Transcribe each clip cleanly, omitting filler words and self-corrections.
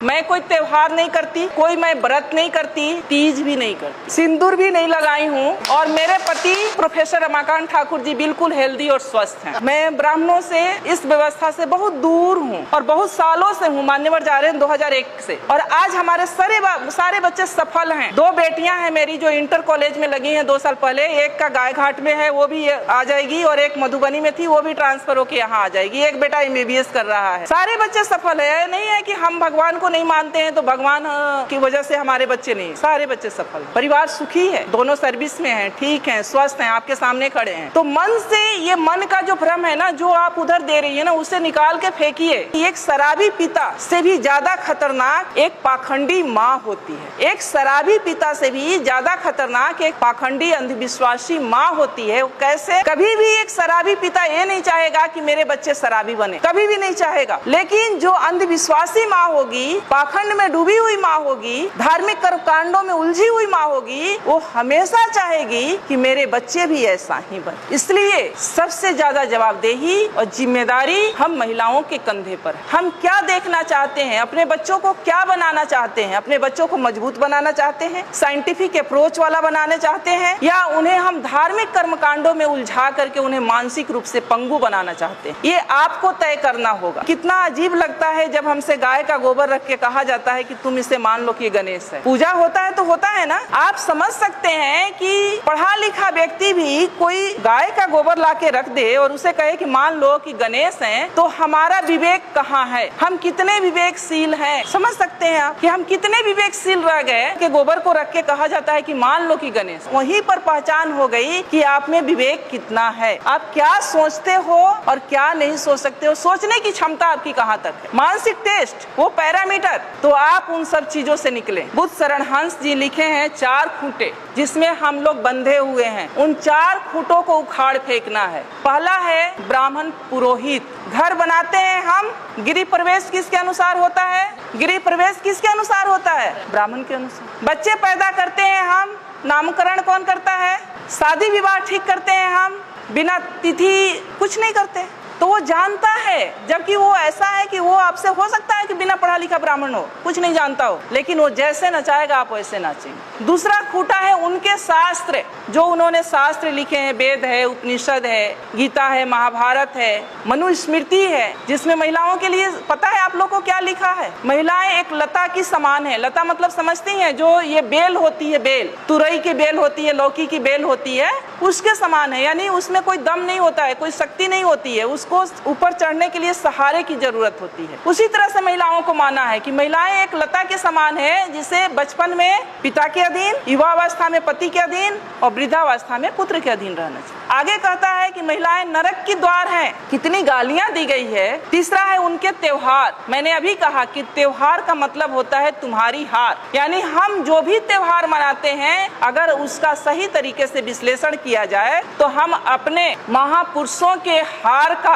मैं कोई त्योहार नहीं करती, कोई मैं व्रत नहीं करती, तीज भी नहीं करती, सिंदूर भी नहीं लगाई हूँ। और मेरे पति प्रोफेसर रमाकांत ठाकुर जी बिल्कुल हेल्दी और स्वस्थ हैं। मैं ब्राह्मणों से, इस व्यवस्था से बहुत दूर हूँ और बहुत सालों से हूँ, मान्यवर जा रहे हैं 2001 से। और आज हमारे सारे बच्चे सफल हैं। 2 बेटियां हैं मेरी जो इंटर कॉलेज में लगी हैं 2 साल पहले। एक का गायघाट में है, वो भी आ जाएगी, और एक मधुबनी में थी, वो भी ट्रांसफर होकर यहाँ आ जाएगी। एक बेटा MBBS कर रहा है। सारे बच्चे सफल है। नहीं है कि हम भगवान को नहीं मानते हैं तो भगवान की वजह से हमारे बच्चे नहीं, सारे बच्चे सफल। परिवार सुखी है, दोनों सर्विस में हैं, ठीक हैं, स्वस्थ हैं, आपके सामने खड़े हैं। तो मन से, ये मन का जो भ्रम है ना, जो आप उधर दे रही है ना, उसे निकाल के फेंकिए। एक शराबी पिता से भी ज्यादा खतरनाक एक पाखंडी माँ होती है। एक शराबी पिता से भी ज्यादा खतरनाक एक पाखंडी अंधविश्वासी माँ होती है। कैसे? कभी भी एक शराबी पिता ये नहीं चाहेगा कि मेरे बच्चे शराबी बने, कभी भी नहीं चाहेगा। लेकिन जो अंधविश्वासी माँ होगी, पाखंड में डूबी हुई माँ होगी, धार्मिक कर्मकांडों में उलझी हुई माँ होगी, वो हमेशा चाहेगी कि मेरे बच्चे भी ऐसा ही बने। इसलिए सबसे ज्यादा जवाबदेही और जिम्मेदारी हम महिलाओं के कंधे पर है। हम क्या देखना चाहते हैं, अपने बच्चों को क्या बनाना चाहते हैं? अपने बच्चों को मजबूत बनाना चाहते हैं, साइंटिफिक अप्रोच वाला बनाना चाहते हैं, या उन्हें हम धार्मिक कर्मकांडों में उलझा करके उन्हें मानसिक रूप से पंगु बनाना चाहते हैं? ये आपको तय करना होगा। कितना अजीब लगता है जब हमसे गाय का गोबर रख के कहा जाता है कि तुम इसे मान लो कि गणेश है। पूजा होता है तो होता है ना। आप समझ सकते हैं कि पढ़ा लिखा व्यक्ति भी कोई गाय का गोबर ला के रख दे और उसे कहे कि मान लो कि गणेश हैं, तो हमारा विवेक कहाँ है? हम कितने विवेकशील हैं? समझ सकते हैं आप कि हम कितने विवेकशील रह गए कि गोबर को रख के कहा जाता है कि मान लो कि गणेश। वहीं पर पहचान हो गई कि आप में विवेक कितना है, आप क्या सोचते हो और क्या नहीं सोच सकते हो, सोचने की क्षमता आपकी कहाँ तक है। मानसिक टेस्ट, वो पैरामीटर, तो आप उन सब चीजों से निकले। बुद्ध शरण हंस जी लिखे हैं 4 खूंटे जिसमें हम लोग बंधे हुए हैं। उन 4 खूंटों को उखाड़ फेंकना है। पहला है ब्राह्मण पुरोहित। घर बनाते हैं हम, गृह प्रवेश किसके अनुसार होता है? गृह प्रवेश किसके अनुसार होता है? ब्राह्मण के अनुसार। बच्चे पैदा करते हैं हम, नामकरण कौन करता है? शादी विवाह ठीक करते हैं हम, बिना तिथि कुछ नहीं करते। तो वो जानता है, जबकि वो ऐसा है कि वो आपसे हो सकता है कि बिना पढ़ा लिखा ब्राह्मण हो, कुछ नहीं जानता हो, लेकिन वो जैसे नचाएगा आप वैसे नाचेंगे। दूसरा खूंटा है उनके शास्त्र, जो उन्होंने शास्त्र लिखे हैं। वेद है, उपनिषद है, गीता है, महाभारत है, मनुस्मृति है, जिसमें महिलाओं के लिए पता है आप लोग को क्या लिखा है? महिलाएं एक लता की समान है। लता मतलब समझती हैं, जो ये बेल होती है, बेल तुरई की बेल होती है, लौकी की बेल होती है, उसके समान है। यानी उसमें कोई दम नहीं होता है, कोई शक्ति नहीं होती है, उसको ऊपर चढ़ने के लिए सहारे की जरूरत होती है। उसी तरह से महिलाओं को माना है कि महिलाएं एक लता के समान है, जिसे बचपन में पिता के अधीन, युवावस्था में पति के अधीन और वृद्धावस्था में पुत्र के अधीन रहना चाहिए। आगे कहता है कि महिलाएं नरक की द्वार हैं। कितनी गालियां दी गई है। तीसरा है उनके त्योहार। मैंने अभी कहा कि त्योहार का मतलब होता है तुम्हारी हार, यानी हम जो भी त्योहार मनाते हैं, अगर उसका सही तरीके से विश्लेषण किया जाए तो हम अपने महापुरुषों के हार का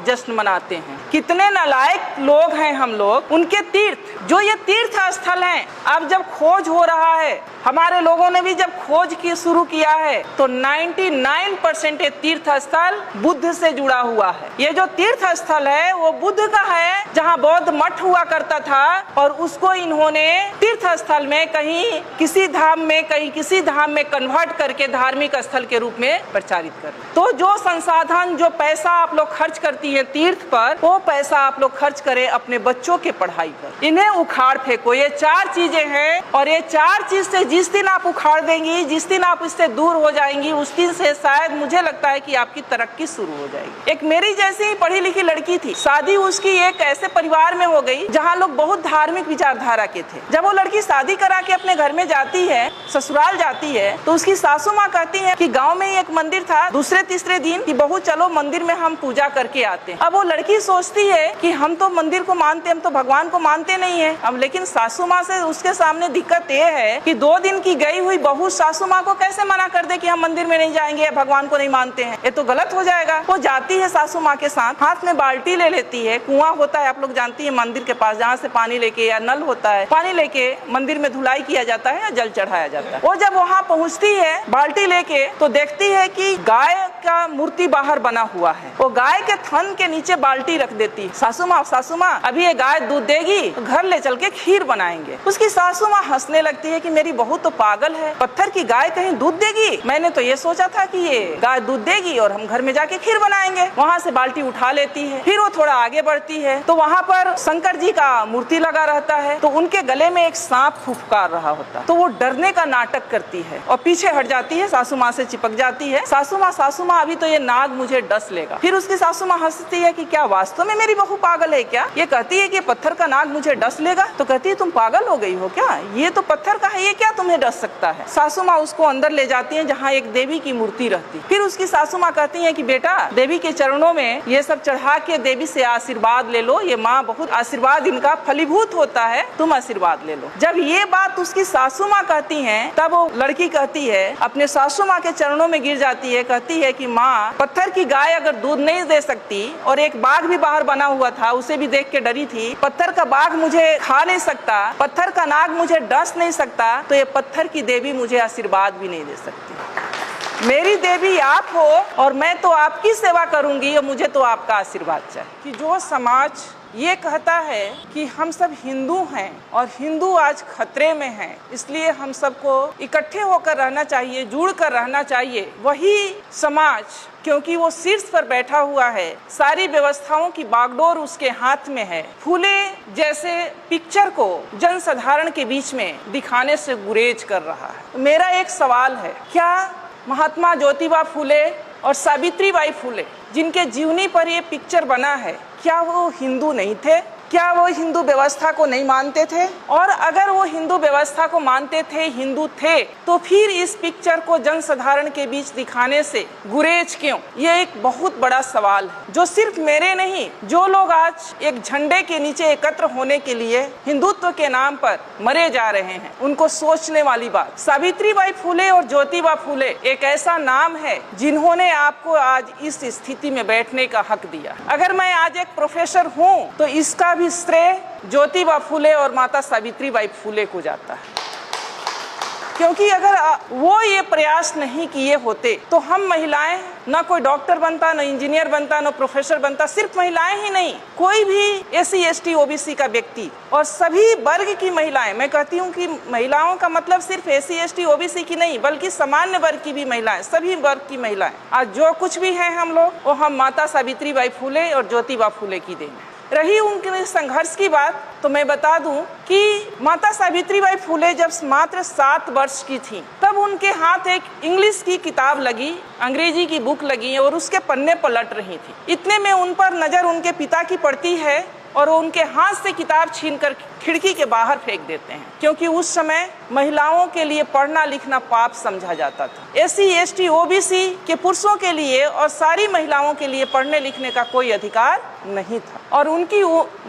जश्न मनाते हैं। कितने नालायक लोग हैं हम लोग। उनके तीर्थ, जो ये तीर्थ स्थल हैं, अब जब खोज हो रहा है, हमारे लोगों ने भी जब खोज की शुरू किया है, तो 99% ये तीर्थ स्थल बुद्ध से जुड़ा हुआ है। ये जो तीर्थ स्थल है वो बुद्ध का है, जहाँ बौद्ध मठ हुआ करता था, और उसको इन्होंने तीर्थ स्थल में कहीं किसी धाम में, कहीं किसी धाम में कन्वर्ट करके धार्मिक स्थल के रूप में प्रचारित कर। तो जो संसाधन, जो पैसा आप लोग खर्च करती है तीर्थ पर, वो पैसा आप लोग खर्च करें अपने बच्चों के पढ़ाई पर। इन्हें उखाड़ फेंको। ये 4 चीजें हैं, और ये 4 चीज से जिस दिन आप उखाड़ देंगी, जिस दिन आप इससे दूर हो जाएंगी, उस दिन से शायद मुझे लगता है कि आपकी तरक्की शुरू हो जाएगी। एक मेरी जैसी ही पढ़ी लिखी लड़की थी, शादी उसकी एक ऐसे परिवार में हो गई जहाँ लोग बहुत धार्मिक विचारधारा के थे। जब वो लड़की शादी करा के अपने घर में जाती है, ससुराल जाती है, तो उसकी सासू माँ कहती है कि गाँव में ही एक मंदिर था, दूसरे तीसरे दिन कि बहू चलो मंदिर में हम पूजा करके आते हैं। अब वो लड़की सोचती है कि हम तो मंदिर को मानते, हम तो भगवान को मानते नहीं है। अब लेकिन सासू माँ से उसके सामने दिक्कत ये है कि 2 दिन की गई हुई बहू सासू माँ को कैसे मना कर दे कि हम मंदिर में नहीं जाएंगे या भगवान को नहीं मानते हैं, ये तो गलत हो जाएगा। वो जाती है सासू माँ के साथ, हाथ में बाल्टी ले लेती है, कुआं होता है आप लोग जानती है मंदिर के पास, जहाँ से पानी लेके या नल होता है, पानी लेके मंदिर में धुलाई किया जाता है या जल चढ़ाया जाता है। वो जब वहाँ पहुँचती है बाल्टी लेके तो देखती है कि गाय का मूर्ति बाहर बना हुआ है। वो गाय के थन के नीचे बाल्टी रख देती है। सासू माँ अभी ये गाय दूध देगी तो घर ले चल के खीर बनाएंगे। उसकी सासू माँ हंसने लगती है कि मेरी बहू तो पागल है, पत्थर की गाय कहीं दूध देगी, मैंने तो ये सोचा था कि ये गाय दूध देगी और हम घर में जाके खीर बनाएंगे। वहाँ से बाल्टी उठा लेती है। फिर वो थोड़ा आगे बढ़ती है तो वहाँ पर शंकर जी का मूर्ति लगा रहता है, तो उनके गले में एक सांप फुफकार रहा होता है, तो वो डरने का नाटक करती है और पीछे हट जाती है, सासू माँ से चिपक जाती है। सासू माँ अभी तो ये नाग मुझे डस लेगा। फिर उसकी सासू माँ हंसती है कि क्या वास्तव में मेरी बहू पागल है क्या? ये कहती है कि पत्थर का नाग मुझे डस लेगा, तो कहती है तुम पागल हो गई हो क्या, ये तो पत्थर का है, ये क्या तुम्हें डस सकता है? सासू माँ उसको अंदर ले जाती है जहाँ एक देवी की मूर्ति रहती। फिर उसकी सासू माँ कहती है कि बेटा देवी के चरणों में ये सब चढ़ा के देवी से आशीर्वाद ले लो, ये माँ बहुत आशीर्वाद इनका फलीभूत होता है, तुम आशीर्वाद ले लो। जब ये बात उसकी सासू माँ कहती है तब वो लड़की कहती है, अपने सासू माँ के चरणों में गिर जाती है, कहती है कि माँ पत्थर की गाय अगर दूध नहीं दे सकती और एक बाघ भी बाहर बना हुआ था उसे भी देख के डरी थी, पत्थर का बाघ मुझे खा नहीं सकता, पत्थर का नाग मुझे डस नहीं सकता, तो ये पत्थर की देवी मुझे आशीर्वाद भी नहीं दे सकती। मेरी देवी आप हो और मैं तो आपकी सेवा करूंगी और मुझे तो आपका आशीर्वाद चाहिए। कि जो समाज ये कहता है कि हम सब हिंदू हैं और हिंदू आज खतरे में हैं, इसलिए हम सबको इकट्ठे होकर रहना चाहिए, जुड़ कर रहना चाहिए, वही समाज क्योंकि वो शीर्ष पर बैठा हुआ है, सारी व्यवस्थाओं की बागडोर उसके हाथ में है, फूले जैसे पिक्चर को जनसाधारण के बीच में दिखाने से गुरेज कर रहा है। मेरा एक सवाल है, क्या महात्मा ज्योतिबा फूले और सावित्री बाई फूले जिनके जीवनी पर ये पिक्चर बना है, क्या वो हिंदू नहीं थे? क्या वो हिंदू व्यवस्था को नहीं मानते थे? और अगर वो हिंदू व्यवस्था को मानते थे, हिंदू थे, तो फिर इस पिक्चर को जनसाधारण के बीच दिखाने से गुरेज क्यों? ये एक बहुत बड़ा सवाल है जो सिर्फ मेरे नहीं, जो लोग आज एक झंडे के नीचे एकत्र होने के लिए हिंदुत्व के नाम पर मरे जा रहे हैं, उनको सोचने वाली बात। सावित्री बाई फूले और ज्योतिबा फूले एक ऐसा नाम है जिन्होंने आपको आज इस स्थिति में बैठने का हक दिया। अगर मैं आज एक प्रोफेसर हूँ तो इसका भी श्रेय ज्योतिबा फूले और माता सावित्री बाई फूले को जाता है, क्योंकि अगर वो ये प्रयास नहीं किए होते तो हम महिलाएं ना कोई डॉक्टर बनता, ना इंजीनियर बनता, ना प्रोफेसर बनता। सिर्फ महिलाएं ही नहीं, कोई भी SC ST OBC का व्यक्ति और सभी वर्ग की महिलाएं, मैं कहती हूँ कि महिलाओं का मतलब सिर्फ SC ST OBC की नहीं बल्कि सामान्य वर्ग की भी महिलाएं, सभी वर्ग की महिलाएं, आज जो कुछ भी है हम लोग, वो हम माता सावित्री बाई फूले और ज्योतिबा फूले की देन है। रही उनके संघर्ष की बात तो मैं बता दूं कि माता सावित्री बाई फूले जब मात्र 7 वर्ष की थी तब उनके हाथ एक इंग्लिश की किताब लगी, अंग्रेजी की बुक लगी और उसके पन्ने पलट रही थी। इतने में उन पर नजर उनके पिता की पड़ती है और वो उनके हाथ से किताब छीनकर खिड़की के बाहर फेंक देते हैं, क्योंकि उस समय महिलाओं के लिए पढ़ना लिखना पाप समझा जाता था। SC ST OBC के पुरुषों के लिए और सारी महिलाओं के लिए पढ़ने लिखने का कोई अधिकार नहीं था। और उनकी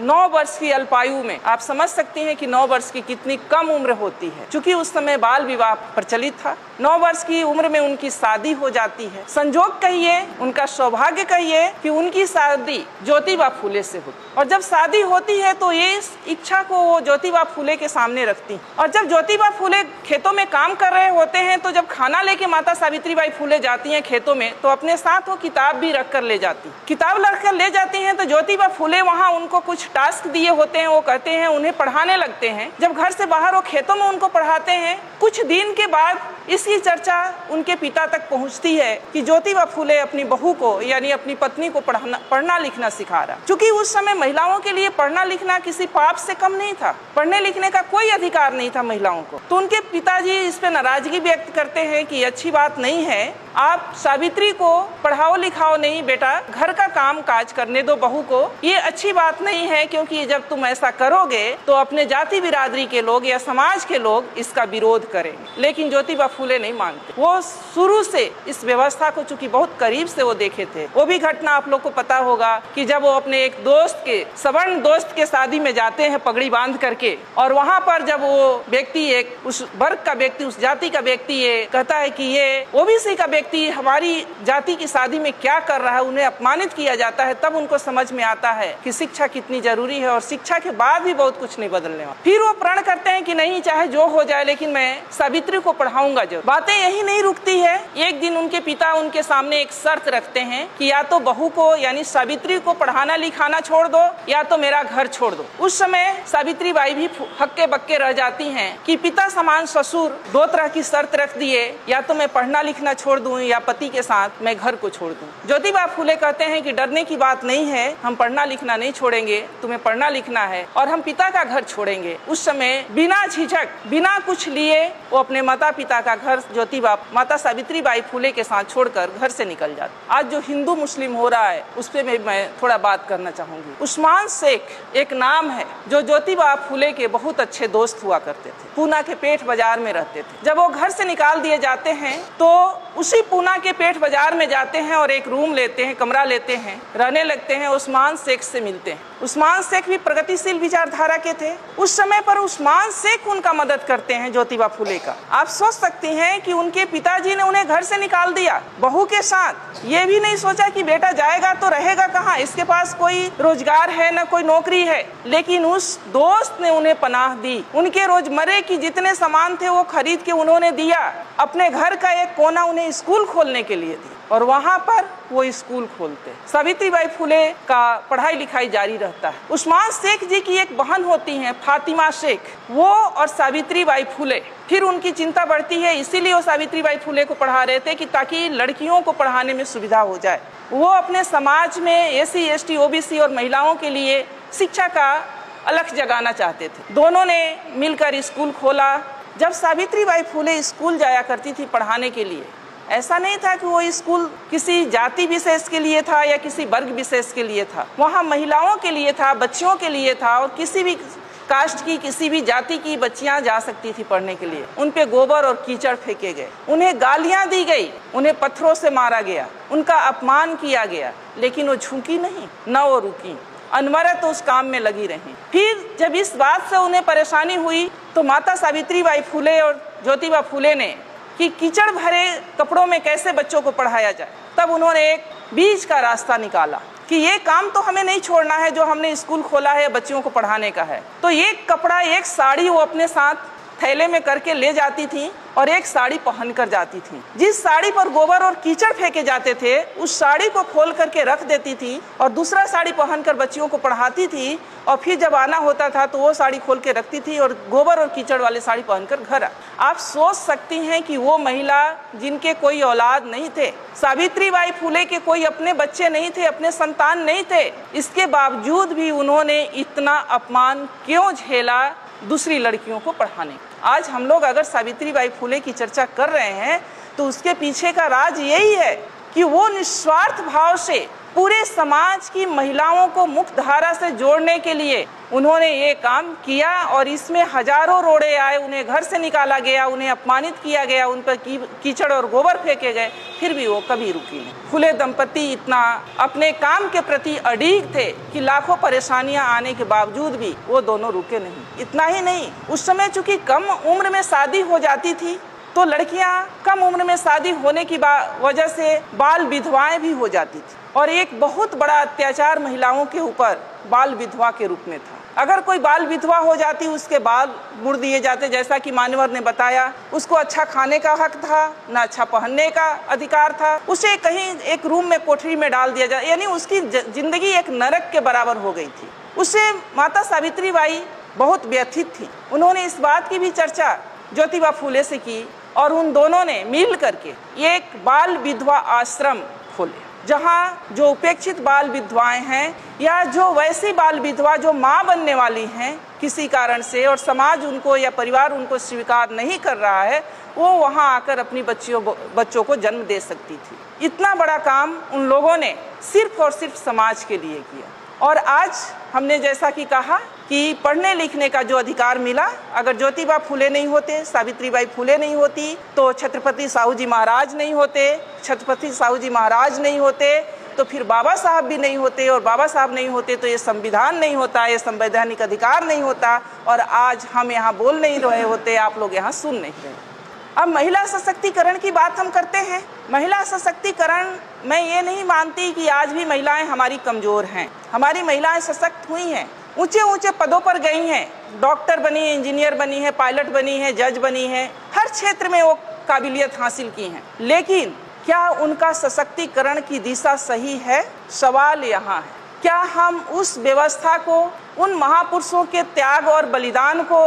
9 वर्ष की अल्पायु में आप समझ सकती हैं कि 9 वर्ष की कितनी कम उम्र होती है, क्योंकि उस समय बाल विवाह प्रचलित था। 9 वर्ष की उम्र में उनकी शादी हो जाती है। संजोग कहिए, उनका सौभाग्य कहिए कि उनकी शादी ज्योतिबा फूले से हुई। और जब शादी होती है तो ये इस इच्छा को वो ज्योतिबा फूले के सामने रखती। और जब ज्योतिबा फूले खेतों में काम कर रहे होते हैं तो जब खाना लेके माता सावित्री बाई फूले जाती हैं खेतों में तो अपने साथ वो किताब भी रख कर ले जाती। किताब रख कर ले जाती हैं तो ज्योतिबा फूले वहाँ उनको कुछ टास्क दिए होते हैं, वो कहते हैं उन्हें पढ़ाने लगते हैं। जब घर से बाहर वो खेतों में उनको पढ़ाते हैं, कुछ दिन के बाद इसकी चर्चा उनके पिता तक पहुंचती है कि ज्योतिबा फूले अपनी बहू को यानी अपनी पत्नी को पढ़ना लिखना सिखा रहा। क्योंकि उस समय महिलाओं के लिए पढ़ना लिखना किसी पाप से कम नहीं था, पढ़ने लिखने का कोई अधिकार नहीं था महिलाओं को। तो उनके पिताजी इस पे नाराजगी व्यक्त करते हैं कि अच्छी बात नहीं है, आप सावित्री को पढ़ाओ लिखाओ नहीं बेटा, घर का काम काज करने दो बहू को, ये अच्छी बात नहीं है, क्योंकि जब तुम ऐसा करोगे तो अपने जाति बिरादरी के लोग या समाज के लोग इसका विरोध करेंगे। लेकिन ज्योतिबा फूले नहीं मानते। वो शुरू से इस व्यवस्था को चूंकि बहुत करीब से वो देखे थे। वो भी घटना आप लोग को पता होगा कि जब वो अपने एक दोस्त के सवर्ण दोस्त के शादी में जाते हैं पगड़ी बांध करके, और वहाँ पर जब वो व्यक्ति एक उस वर्ग का व्यक्ति, उस जाति का व्यक्ति ये कहता है कि ये OBC का व्यक्ति व्यक्ति हमारी जाति की शादी में क्या कर रहा है, उन्हें अपमानित किया जाता है, तब उनको समझ में आता है कि शिक्षा कितनी जरूरी है और शिक्षा के बाद भी बहुत कुछ नहीं बदलने वाला। फिर वो प्रण करते हैं कि नहीं, चाहे जो हो जाए लेकिन मैं सावित्री को पढ़ाऊंगा जरूर। बातें यही नहीं रुकती है। एक दिन उनके पिता उनके सामने एक शर्त रखते हैं कि या तो बहू को यानी सावित्री को पढ़ाना लिखाना छोड़ दो या तो मेरा घर छोड़ दो। उस समय सावित्री बाई भी हक्के बक्के रह जाती हैं कि पिता समान ससुर दो तरह की शर्त रख दिए, या तो मैं पढ़ना लिखना छोड़ दूं या पति के साथ मैं घर को छोड़ दूं। ज्योतिबा फूले कहते हैं कि डरने की बात नहीं है, हम पढ़ना लिखना नहीं छोड़ेंगे, तुम्हें पढ़ना लिखना है और हम पिता का घर छोड़ेंगे। उस समय बिना झिझक बिना कुछ लिए वो अपने माता पिता का घर ज्योतिबा माता सावित्री बाई फूले के साथ छोड़कर घर से निकल जाते। आज जो हिंदू मुस्लिम हो रहा है उस पे मैं थोड़ा बात करना चाहूंगी। उस्मान शेख एक नाम है जो ज्योतिबा फूले के बहुत अच्छे दोस्त हुआ करते थे। पूना के पेठ बाजार में रहते थे। जब वो घर से निकाल दिए जाते हैं तो उसी पूना के पेठ बाजार में जाते हैं और एक रूम लेते हैं, कमरा लेते हैं, रहने लगते हैं। उस्मान शेख से मिलते हैं। उस्मान शेख भी प्रगतिशील विचारधारा के थे। उस समय पर उस्मान शेख उनका मदद करते हैं ज्योतिबा फूले का। आप सोच सकती हैं कि उनके पिताजी ने उन्हें घर से निकाल दिया बहू के साथ, ये भी नहीं सोचा कि बेटा जाएगा तो रहेगा कहाँ, इसके पास कोई रोजगार है न कोई नौकरी है, लेकिन उस दोस्त ने उन्हें पनाह दी। उनके रोजमर्रे की जितने सामान थे वो खरीद के उन्होंने दिया। अपने घर का एक कोना उन्हें स्कूल खोलने के लिए दी और वहाँ पर वो स्कूल खोलते। सावित्रीबाई फूले का पढ़ाई लिखाई जारी रहता है। उस्मान शेख जी की एक बहन होती हैं फातिमा शेख, वो और सावित्रीबाई फूले, फिर उनकी चिंता बढ़ती है, इसीलिए वो सावित्रीबाई फूले को पढ़ा रहे थे कि ताकि लड़कियों को पढ़ाने में सुविधा हो जाए। वो अपने समाज में SC ST OBC और महिलाओं के लिए शिक्षा का अलख जगाना चाहते थे। दोनों ने मिलकर स्कूल खोला। जब सावित्रीबाई फूले स्कूल जाया करती थी पढ़ाने के लिए, ऐसा नहीं था कि वो स्कूल किसी जाति विशेष के लिए था या किसी वर्ग विशेष के लिए था। वहाँ महिलाओं के लिए था, बच्चियों के लिए था और किसी भी कास्ट की किसी भी जाति की बच्चियां जा सकती थी पढ़ने के लिए। उन पे गोबर और कीचड़ फेंके गए, उन्हें गालियां दी गई, उन्हें पत्थरों से मारा गया, उनका अपमान किया गया, लेकिन वो झुकी नहीं, न वो रुकी, अनवरत उस काम में लगी रही। फिर जब इस बात से उन्हें परेशानी हुई तो माता सावित्रीबाई फूले और ज्योतिबा फूले ने कि कीचड़ भरे कपड़ों में कैसे बच्चों को पढ़ाया जाए, तब उन्होंने एक बीच का रास्ता निकाला कि ये काम तो हमें नहीं छोड़ना है जो हमने स्कूल खोला है बच्चियों को पढ़ाने का है। तो एक कपड़ा, एक साड़ी वो अपने साथ थैले में करके ले जाती थी और एक साड़ी पहन कर जाती थी। जिस साड़ी पर गोबर और कीचड़ फेंके जाते थे उस साड़ी को खोल करके रख देती थी और दूसरा साड़ी पहनकर बच्चियों को पढ़ाती थी और फिर जब आना होता था तो वो साड़ी खोल के रखती थी और गोबर और कीचड़ वाले साड़ी पहनकर घर। आप सोच सकती हैं कि वो महिला जिनके कोई औलाद नहीं थे, सावित्रीबाई फूले के कोई अपने बच्चे नहीं थे, अपने संतान नहीं थे, इसके बावजूद भी उन्होंने इतना अपमान क्यों झेला दूसरी लड़कियों को पढ़ाने। आज हम लोग अगर सावित्रीबाई फूले की चर्चा कर रहे हैं तो उसके पीछे का राज यही है कि वो निस्वार्थ भाव से पूरे समाज की महिलाओं को मुख्य धारा से जोड़ने के लिए उन्होंने ये काम किया और इसमें हजारों रोड़े आए, उन्हें घर से निकाला गया, उन्हें अपमानित किया गया, उन पर कीचड़ और गोबर फेंके गए, फिर भी वो कभी रुकी नहीं। फूले दंपति इतना अपने काम के प्रति अड़िग थे कि लाखों परेशानियां आने के बावजूद भी वो दोनों रुके नहीं। इतना ही नहीं, उस समय चूंकि कम उम्र में शादी हो जाती थी तो लड़कियां कम उम्र में शादी होने की वजह से बाल विधवाएं भी हो जाती थी और एक बहुत बड़ा अत्याचार महिलाओं के ऊपर बाल विधवा के रूप में था। अगर कोई बाल विधवा हो जाती उसके बाल मुड़ दिए जाते, जैसा कि मान्यवर ने बताया। उसको अच्छा खाने का हक था, ना अच्छा पहनने का अधिकार था, उसे कहीं एक रूम में कोठरी में डाल दिया जाए, यानी उसकी जिंदगी एक नरक के बराबर हो गई थी। उससे माता सावित्रीबाई बहुत व्यथित थी। उन्होंने इस बात की भी चर्चा ज्योतिबा फूले से की और उन दोनों ने मिल करके एक बाल विधवा आश्रम खोले, जहाँ जो उपेक्षित बाल विधवाएं हैं या जो वैसी बाल विधवा जो माँ बनने वाली हैं किसी कारण से और समाज उनको या परिवार उनको स्वीकार नहीं कर रहा है, वो वहाँ आकर अपनी बच्चों को जन्म दे सकती थी। इतना बड़ा काम उन लोगों ने सिर्फ और सिर्फ समाज के लिए किया। और आज हमने जैसा कि कहा कि पढ़ने लिखने का जो अधिकार मिला, अगर ज्योतिबा फूले नहीं होते, सावित्रीबाई फूले नहीं होती तो छत्रपति साहू जी महाराज नहीं होते, छत्रपति साहू जी महाराज नहीं होते तो फिर बाबा साहब भी नहीं होते और बाबा साहब नहीं होते तो ये संविधान नहीं होता, ये संवैधानिक अधिकार नहीं होता और आज हम यहाँ बोल नहीं रहे होते, आप लोग यहाँ सुन नहीं रहे। अब महिला सशक्तिकरण की बात हम करते हैं। महिला सशक्तिकरण, मैं ये नहीं मानती कि आज भी महिलाएं हमारी कमजोर हैं। हमारी महिलाएं सशक्त हुई हैं, ऊंचे ऊंचे पदों पर गई हैं, डॉक्टर बनी है, इंजीनियर बनी है, पायलट बनी है, जज बनी है, हर क्षेत्र में वो काबिलियत हासिल की हैं। लेकिन क्या उनका सशक्तिकरण की दिशा सही है? सवाल यहाँ है, क्या हम उस व्यवस्था को, उन महापुरुषों के त्याग और बलिदान को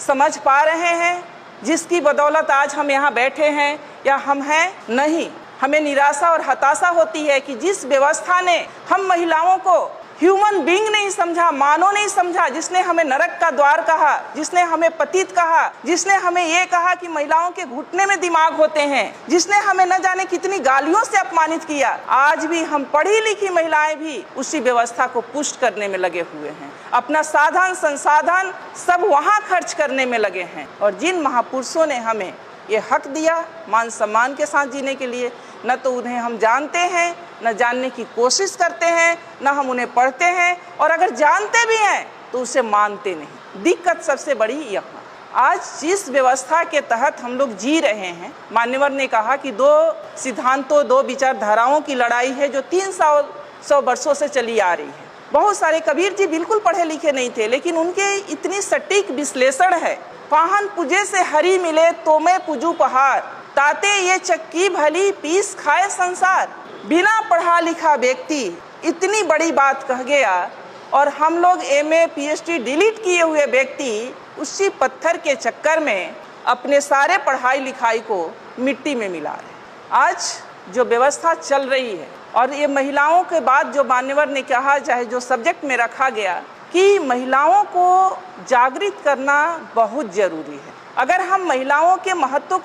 समझ पा रहे हैं जिसकी बदौलत आज हम यहाँ बैठे हैं या हम हैं? नहीं। हमें निराशा और हताशा होती है कि जिस व्यवस्था ने हम महिलाओं को ह्यूमन बीइंग नहीं समझा, मानव नहीं समझा, जिसने हमें नरक का द्वार कहा, जिसने हमें पतित कहा, जिसने हमें ये कहा कि महिलाओं के घुटने में दिमाग होते हैं, जिसने हमें न जाने कितनी गालियों से अपमानित किया, आज भी हम पढ़ी लिखी महिलाएं भी उसी व्यवस्था को पुष्ट करने में लगे हुए हैं। अपना साधन संसाधन सब वहाँ खर्च करने में लगे हैं। और जिन महापुरुषों ने हमें ये हक दिया मान सम्मान के साथ जीने के लिए, न तो उन्हें हम जानते हैं, न जानने की कोशिश करते हैं, न हम उन्हें पढ़ते हैं, और अगर जानते भी हैं तो उसे मानते नहीं। दिक्कत सबसे बड़ी यहाँ, आज जिस व्यवस्था के तहत हम लोग जी रहे हैं, मान्यवर ने कहा कि दो सिद्धांतों, दो विचारधाराओं की लड़ाई है जो 300 वर्षों से चली आ रही है। बहुत सारे, कबीर जी बिल्कुल पढ़े लिखे नहीं थे, लेकिन उनके इतनी सटीक विश्लेषण है। पाहन पूजे से हरि मिले तो मैं पूजू पहाड़, ताते ये चक्की भली पीस खाए संसार। बिना पढ़ा लिखा व्यक्ति इतनी बड़ी बात कह गया, और हम लोग MA PhD डिलीट किए हुए व्यक्ति उसी पत्थर के चक्कर में अपने सारे पढ़ाई लिखाई को मिट्टी में मिला रहे। आज जो व्यवस्था चल रही है, और ये महिलाओं के बाद जो मान्यवर ने कहा, चाहे जो सब्जेक्ट में रखा गया कि महिलाओं को जागृत करना बहुत जरूरी है। अगर हम महिलाओं के महत्व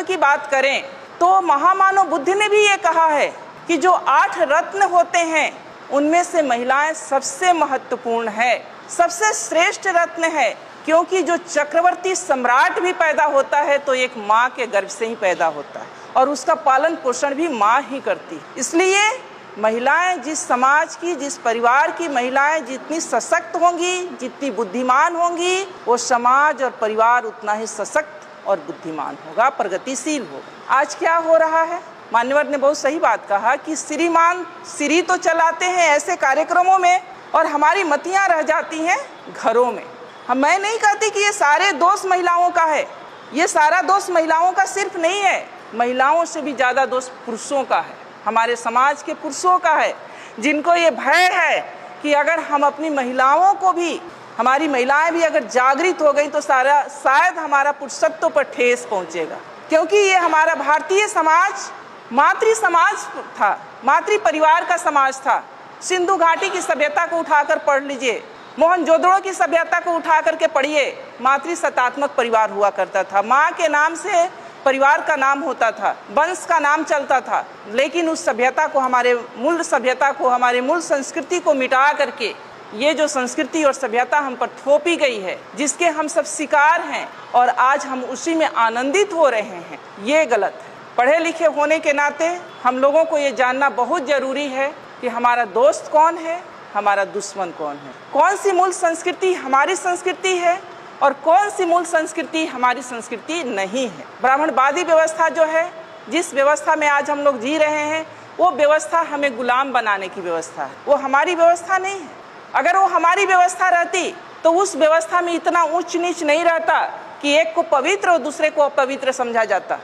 की बात करें तो महामानव बुद्ध ने भी ये कहा है कि जो 8 रत्न होते हैं उनमें से महिलाएं सबसे महत्वपूर्ण है, सबसे श्रेष्ठ रत्न है। क्योंकि जो चक्रवर्ती सम्राट भी पैदा होता है तो एक माँ के गर्भ से ही पैदा होता है, और उसका पालन पोषण भी माँ ही करती है। इसलिए महिलाएं, जिस समाज की, जिस परिवार की महिलाएं जितनी सशक्त होंगी, जितनी बुद्धिमान होंगी, वो समाज और परिवार उतना ही सशक्त और बुद्धिमान होगा, प्रगतिशील होगा। आज क्या हो रहा है? मान्यवर ने बहुत सही बात कहा कि श्रीमान श्री तो चलाते हैं ऐसे कार्यक्रमों में, और हमारी मतियां रह जाती हैं घरों में। मैं नहीं कहती कि ये सारे दोष महिलाओं का है, ये सारा दोष महिलाओं का सिर्फ नहीं है, महिलाओं से भी ज़्यादा दोष पुरुषों का है, हमारे समाज के पुरुषों का है, जिनको ये भय है कि अगर हम अपनी महिलाओं को भी, हमारी महिलाएं भी अगर जागृत हो गई तो शायद हमारा पुरुषत्व पर ठेस पहुंचेगा। क्योंकि ये हमारा भारतीय समाज मातृ समाज था, मातृ परिवार का समाज था। सिंधु घाटी की सभ्यता को उठाकर पढ़ लीजिए, मोहनजोदड़ो की सभ्यता को उठा करके पढ़िए, मातृ सत्तात्मक परिवार हुआ करता था। माँ के नाम से परिवार का नाम होता था, वंश का नाम चलता था। लेकिन उस सभ्यता को, हमारे मूल सभ्यता को, हमारे मूल संस्कृति को मिटा करके ये जो संस्कृति और सभ्यता हम पर थोपी गई है, जिसके हम सब शिकार हैं, और आज हम उसी में आनंदित हो रहे हैं, ये गलत है। पढ़े लिखे होने के नाते हम लोगों को ये जानना बहुत जरूरी है कि हमारा दोस्त कौन है, हमारा दुश्मन कौन है, कौन सी मूल संस्कृति हमारी संस्कृति है और कौन सी मूल संस्कृति हमारी संस्कृति नहीं है। ब्राह्मणवादी व्यवस्था जो है, जिस व्यवस्था में आज हम लोग जी रहे हैं, वो व्यवस्था हमें गुलाम बनाने की व्यवस्था है, वो हमारी व्यवस्था नहीं है। अगर वो हमारी व्यवस्था रहती तो उस व्यवस्था में इतना ऊंच नीच नहीं रहता कि एक को पवित्र और दूसरे को अपवित्र समझा जाता।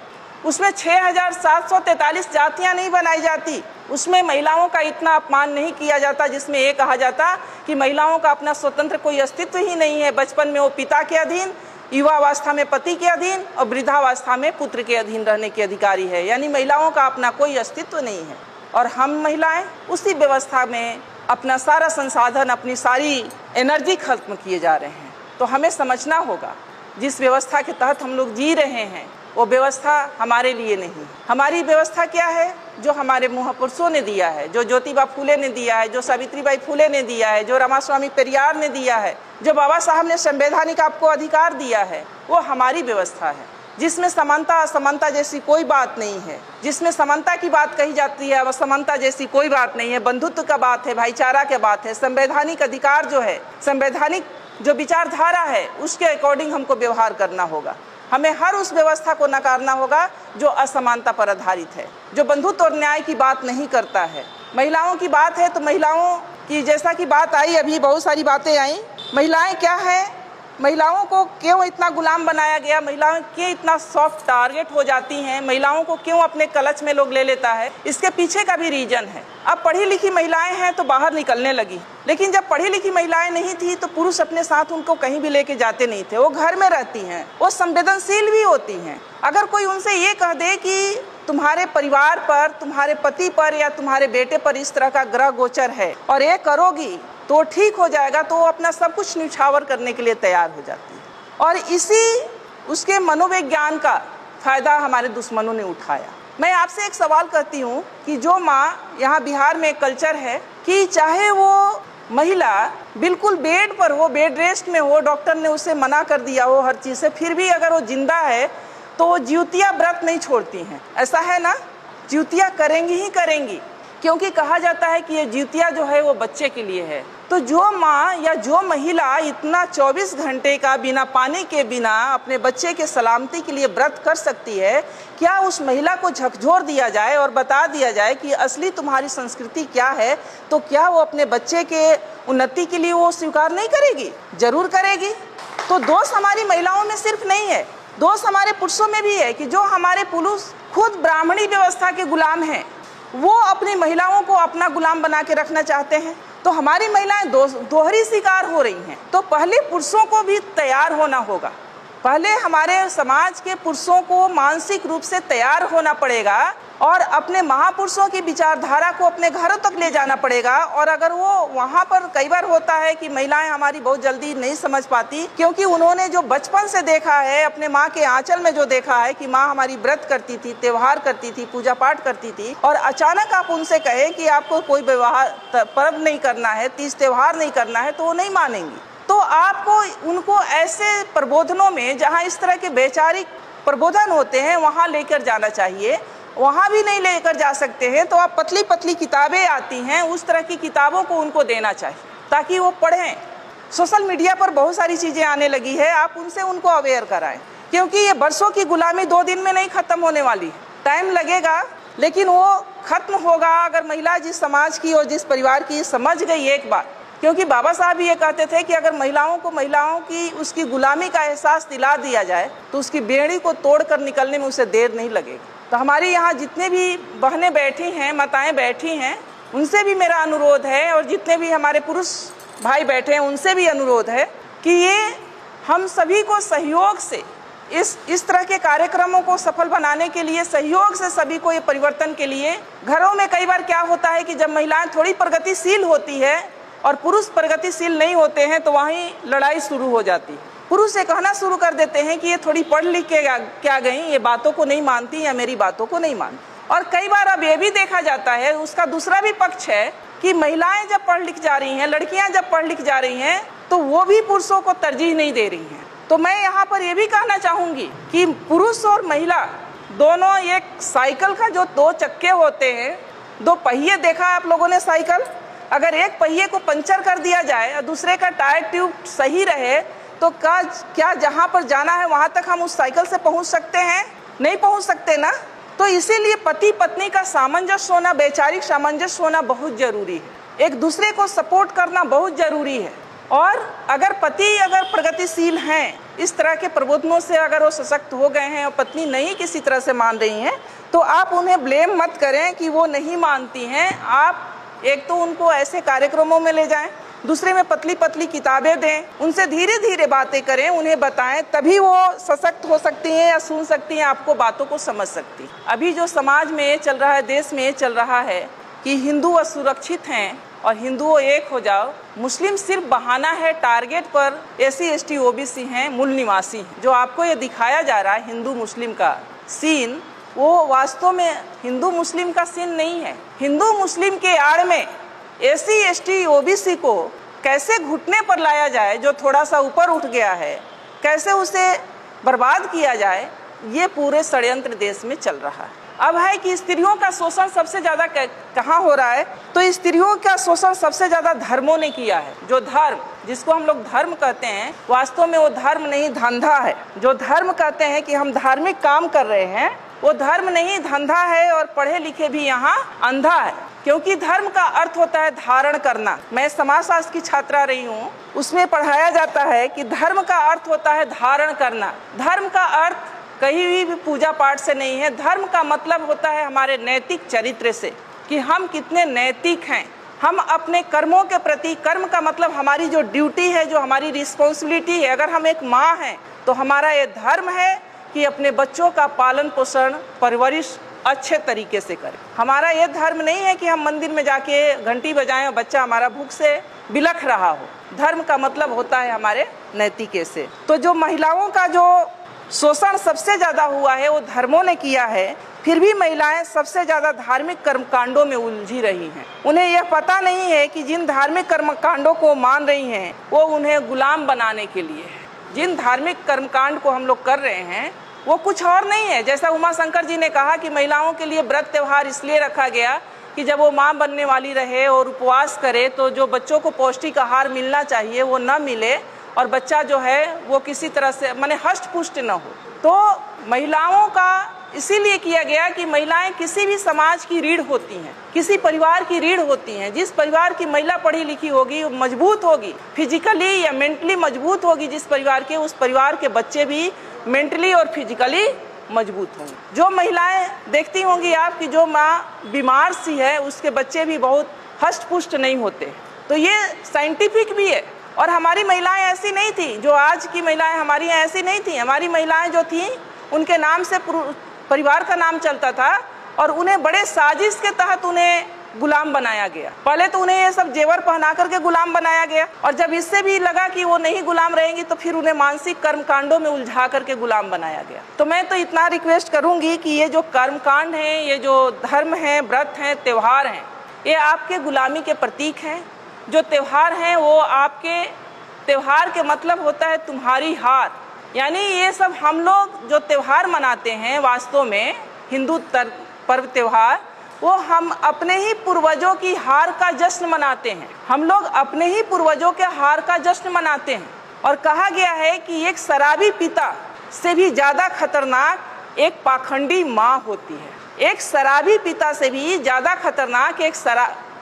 उसमें 6743 जातियां नहीं बनाई जाती, उसमें महिलाओं का इतना अपमान नहीं किया जाता, जिसमें ये कहा जाता कि महिलाओं का अपना स्वतंत्र कोई अस्तित्व ही नहीं है। बचपन में वो पिता के अधीन, युवावस्था में पति के अधीन और वृद्धावस्था में पुत्र के अधीन रहने की अधिकारी है, यानी महिलाओं का अपना कोई अस्तित्व नहीं है। और हम महिलाएं उसी व्यवस्था में अपना सारा संसाधन, अपनी सारी एनर्जी खत्म किए जा रहे हैं। तो हमें समझना होगा, जिस व्यवस्था के तहत हम लोग जी रहे हैं वो व्यवस्था हमारे लिए नहीं। हमारी व्यवस्था क्या है? जो हमारे महापुरुषों ने दिया है, जो ज्योतिबा फूले ने दिया है, जो सावित्रीबाई फूले ने दिया है, जो रामास्वामी पेरियार ने दिया है, जो बाबा साहब ने संवैधानिक आपको अधिकार दिया है, वो हमारी व्यवस्था है, जिसमें समानता असमानता जैसी कोई बात नहीं है। जिसमें समानता की बात कही जाती है, असमानता जैसी कोई बात नहीं है। बंधुत्व का बात है, भाईचारा की बात है। संवैधानिक अधिकार जो है, संवैधानिक जो विचारधारा है, उसके अकॉर्डिंग हमको व्यवहार करना होगा। हमें हर उस व्यवस्था को नकारना होगा जो असमानता पर आधारित है, जो बंधुत्व और न्याय की बात नहीं करता है। महिलाओं की बात है तो महिलाओं की जैसा कि बात आई, अभी बहुत सारी बातें आई। महिलाएं क्या है, महिलाओं को क्यों इतना गुलाम बनाया गया, महिलाएं क्यों इतना सॉफ्ट टारगेट हो जाती हैं, महिलाओं को क्यों अपने कलच में लोग ले लेता है, इसके पीछे का भी रीजन है। अब पढ़ी लिखी महिलाएं हैं तो बाहर निकलने लगी, लेकिन जब पढ़ी लिखी महिलाएं नहीं थी तो पुरुष अपने साथ उनको कहीं भी लेके जाते नहीं थे। वो घर में रहती हैं, वो संवेदनशील भी होती हैं। अगर कोई उनसे ये कह दे कि तुम्हारे परिवार पर, तुम्हारे पति पर या तुम्हारे बेटे पर इस तरह का ग्रह गोचर है और ये करोगी तो ठीक हो जाएगा, तो वो अपना सब कुछ न्यौछावर करने के लिए तैयार हो जाती है। और इसी उसके मनोविज्ञान का फायदा हमारे दुश्मनों ने उठाया। मैं आपसे एक सवाल करती हूँ कि जो माँ, यहाँ बिहार में एक कल्चर है कि चाहे वो महिला बिल्कुल बेड पर हो, बेड रेस्ट में हो, डॉक्टर ने उसे मना कर दिया हो हर चीज़ से, फिर भी अगर वो जिंदा है तो वो ज्योतिया व्रत नहीं छोड़ती हैं। ऐसा है ना, ज्योतिया करेंगी ही करेंगी, क्योंकि कहा जाता है कि ये ज्योतिया जो है वो बच्चे के लिए है। तो जो माँ या जो महिला इतना 24 घंटे का बिना पानी के, बिना अपने बच्चे के सलामती के लिए व्रत कर सकती है, क्या उस महिला को झकझोर दिया जाए और बता दिया जाए कि असली तुम्हारी संस्कृति क्या है, तो क्या वो अपने बच्चे के उन्नति के लिए वो स्वीकार नहीं करेगी? जरूर करेगी। तो दोष हमारी महिलाओं में सिर्फ नहीं है, दोष हमारे पुरुषों में भी है कि जो हमारे पुरुष खुद ब्राह्मणी व्यवस्था के गुलाम हैं, वो अपनी महिलाओं को अपना गुलाम बना के रखना चाहते हैं। तो हमारी महिलाएं दोहरी शिकार हो रही हैं। तो पहले पुरुषों को भी तैयार होना होगा, पहले हमारे समाज के पुरुषों को मानसिक रूप से तैयार होना पड़ेगा और अपने महापुरुषों की विचारधारा को अपने घरों तक ले जाना पड़ेगा। और अगर वो वहाँ पर, कई बार होता है कि महिलाएं हमारी बहुत जल्दी नहीं समझ पाती, क्योंकि उन्होंने जो बचपन से देखा है, अपने माँ के आंचल में जो देखा है कि माँ हमारी व्रत करती थी, त्योहार करती थी, पूजा पाठ करती थी, और अचानक आप उनसे कहें कि आपको कोई पर्व नहीं करना है, तीज त्योहार नहीं करना है, तो वो नहीं मानेंगी। तो आपको उनको ऐसे प्रबोधनों में, जहाँ इस तरह के वैचारिक प्रबोधन होते हैं, वहाँ लेकर जाना चाहिए। वहाँ भी नहीं लेकर जा सकते हैं तो आप पतली पतली किताबें आती हैं, उस तरह की किताबों को उनको देना चाहिए ताकि वो पढ़ें। सोशल मीडिया पर बहुत सारी चीज़ें आने लगी है, आप उनसे उनको अवेयर कराएं, क्योंकि ये बरसों की गुलामी 2 दिन में नहीं खत्म होने वाली। टाइम लगेगा, लेकिन वो खत्म होगा अगर महिला जिस समाज की और जिस परिवार की समझ गई एक बार। क्योंकि बाबा साहब ये कहते थे कि अगर महिलाओं की उसकी गुलामी का एहसास दिला दिया जाए तो उसकी बेड़ी को तोड़कर निकलने में उसे देर नहीं लगेगी। तो हमारी यहाँ जितने भी बहनें बैठी हैं, माताएं बैठी हैं, उनसे भी मेरा अनुरोध है, और जितने भी हमारे पुरुष भाई बैठे हैं उनसे भी अनुरोध है कि ये हम सभी को सहयोग से इस तरह के कार्यक्रमों को सफल बनाने के लिए, सहयोग से सभी को ये परिवर्तन के लिए, घरों में कई बार क्या होता है कि जब महिलाएं थोड़ी प्रगतिशील होती है और पुरुष प्रगतिशील नहीं होते हैं तो वहीं लड़ाई शुरू हो जाती है। पुरुष ये कहना शुरू कर देते हैं कि ये थोड़ी पढ़ लिख के क्या गई, ये बातों को नहीं मानती या मेरी बातों को नहीं मानती। और कई बार अब ये भी देखा जाता है, उसका दूसरा भी पक्ष है कि महिलाएं जब पढ़ लिख जा रही हैं, लड़कियां जब पढ़ लिख जा रही हैं, तो वो भी पुरुषों को तरजीह नहीं दे रही हैं। तो मैं यहाँ पर ये भी कहना चाहूँगी कि पुरुष और महिला दोनों, एक साइकिल का जो 2 चक्के होते हैं, 2 पहिए देखा आप लोगों ने साइकिल, अगर एक पहिए को पंचर कर दिया जाए और दूसरे का टायर ट्यूब सही रहे तो क्या जहाँ पर जाना है वहाँ तक हम उस साइकिल से पहुँच सकते हैं? नहीं पहुँच सकते ना। तो इसीलिए पति पत्नी का सामंजस्य होना, वैचारिक सामंजस्य होना बहुत जरूरी है, एक दूसरे को सपोर्ट करना बहुत जरूरी है। और अगर पति अगर प्रगतिशील हैं, इस तरह के प्रबोधनों से अगर वो सशक्त हो गए हैं और पत्नी नहीं किसी तरह से मान रही हैं, तो आप उन्हें ब्लेम मत करें कि वो नहीं मानती हैं। आप एक तो उनको ऐसे कार्यक्रमों में ले जाएं, दूसरे में पतली पतली किताबें दें, उनसे धीरे धीरे बातें करें, उन्हें बताएं, तभी वो सशक्त हो सकती हैं या सुन सकती हैं, आपको बातों को समझ सकती हैं। अभी जो समाज में चल रहा है, देश में चल रहा है कि हिंदू असुरक्षित हैं और हिंदुओं एक हो जाओ, मुस्लिम सिर्फ बहाना है, टारगेट पर SC ST OBC हैं, मूल निवासी हैं। जो आपको ये दिखाया जा रहा है हिंदू मुस्लिम का सीन, वो वास्तव में हिंदू मुस्लिम का सीन नहीं है। हिंदू मुस्लिम के आड़ में SC ST OBC को कैसे घुटने पर लाया जाए, जो थोड़ा सा ऊपर उठ गया है, कैसे उसे बर्बाद किया जाए, ये पूरे षड्यंत्र देश में चल रहा है। अब है कि स्त्रियों का शोषण सबसे ज़्यादा कहाँ हो रहा है, तो स्त्रियों का शोषण सबसे ज़्यादा धर्मों ने किया है। जो धर्म, जिसको हम लोग धर्म कहते हैं, वास्तव में वो धर्म नहीं धंधा है। जो धर्म कहते हैं कि हम धार्मिक काम कर रहे हैं, वो धर्म नहीं धंधा है। और पढ़े लिखे भी यहाँ अंधा है, क्योंकि धर्म का अर्थ होता है धारण करना। मैं समाजशास्त्र की छात्रा रही हूँ, उसमें पढ़ाया जाता है कि धर्म का अर्थ होता है धारण करना। धर्म का अर्थ कहीं भी पूजा पाठ से नहीं है। धर्म का मतलब होता है हमारे नैतिक चरित्र से, कि हम कितने नैतिक हैं। हम अपने कर्मों के प्रति, कर्म का मतलब हमारी जो ड्यूटी है, जो हमारी रिस्पॉन्सिबिलिटी है। अगर हम एक माँ हैं तो हमारा ये धर्म है कि अपने बच्चों का पालन पोषण परवरिश अच्छे तरीके से करें। हमारा ये धर्म नहीं है कि हम मंदिर में जाके घंटी बजाएं और बच्चा हमारा भूख से बिलख रहा हो। धर्म का मतलब होता है हमारे नैतिके से। तो जो महिलाओं का जो शोषण सबसे ज्यादा हुआ है वो धर्मों ने किया है, फिर भी महिलाएं सबसे ज्यादा धार्मिक कर्मकांडों में उलझी रही हैं। उन्हें यह पता नहीं है कि जिन धार्मिक कर्मकांडों को मान रही हैं वो उन्हें गुलाम बनाने के लिए है। जिन धार्मिक कर्मकांड को हम लोग कर रहे हैं वो कुछ और नहीं है। जैसा उमा शंकर जी ने कहा कि महिलाओं के लिए व्रत त्योहार इसलिए रखा गया कि जब वो माँ बनने वाली रहे और उपवास करे तो जो बच्चों को पौष्टिक आहार मिलना चाहिए वो न मिले और बच्चा जो है वो किसी तरह से माने हष्ट पुष्ट न हो। तो महिलाओं का इसीलिए किया गया कि महिलाएं किसी भी समाज की रीढ़ होती हैं, किसी परिवार की रीढ़ होती हैं। जिस परिवार की महिला पढ़ी लिखी होगी, मजबूत होगी, फिजिकली या मेंटली मजबूत होगी जिस परिवार के, उस परिवार के बच्चे भी मेंटली और फिजिकली मजबूत होंगे। जो महिलाएं देखती होंगी आप कि जो माँ बीमार सी है उसके बच्चे भी बहुत हष्ट पुष्ट नहीं होते। तो ये साइंटिफिक भी है। और हमारी महिलाएं ऐसी नहीं थी, जो आज की महिलाएं हमारी यहाँ ऐसी नहीं थी। हमारी महिलाएं जो थी उनके नाम से परिवार का नाम चलता था और उन्हें बड़े साजिश के तहत उन्हें गुलाम बनाया गया। पहले तो उन्हें ये सब जेवर पहना करके गुलाम बनाया गया और जब इससे भी लगा कि वो नहीं गुलाम रहेंगी तो फिर उन्हें मानसिक कर्मकांडों में उलझा करके गुलाम बनाया गया। तो मैं तो इतना रिक्वेस्ट करूंगी कि ये जो कर्मकांड हैं, ये जो धर्म हैं, व्रत हैं, त्योहार हैं, ये आपके गुलामी के प्रतीक हैं। जो त्योहार हैं वो आपके, त्योहार के मतलब होता है तुम्हारी हार। यानी ये सब हम लोग जो त्योहार मनाते हैं, वास्तव में हिंदू पर्व त्योहार, वो हम अपने ही पूर्वजों की हार का जश्न मनाते हैं। हम लोग अपने ही पूर्वजों के हार का जश्न मनाते हैं। और कहा गया है कि एक शराबी पिता से भी ज्यादा खतरनाक एक पाखंडी माँ होती है। एक शराबी पिता से भी ज्यादा खतरनाक एक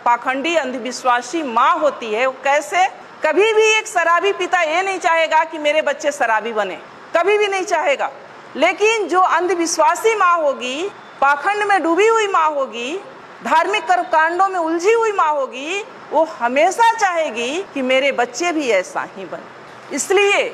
पाखंडी अंधविश्वासी माँ होती है। कैसे? कभी भी एक शराबी पिता ये नहीं चाहेगा कि मेरे बच्चे शराबी बने, कभी भी नहीं चाहेगा। लेकिन जो अंधविश्वासी माँ होगी, पाखंड में डूबी हुई माँ होगी, धार्मिक कर्मकांडों में उलझी हुई माँ होगी, वो हमेशा चाहेगी कि मेरे बच्चे भी ऐसा ही बने। इसलिए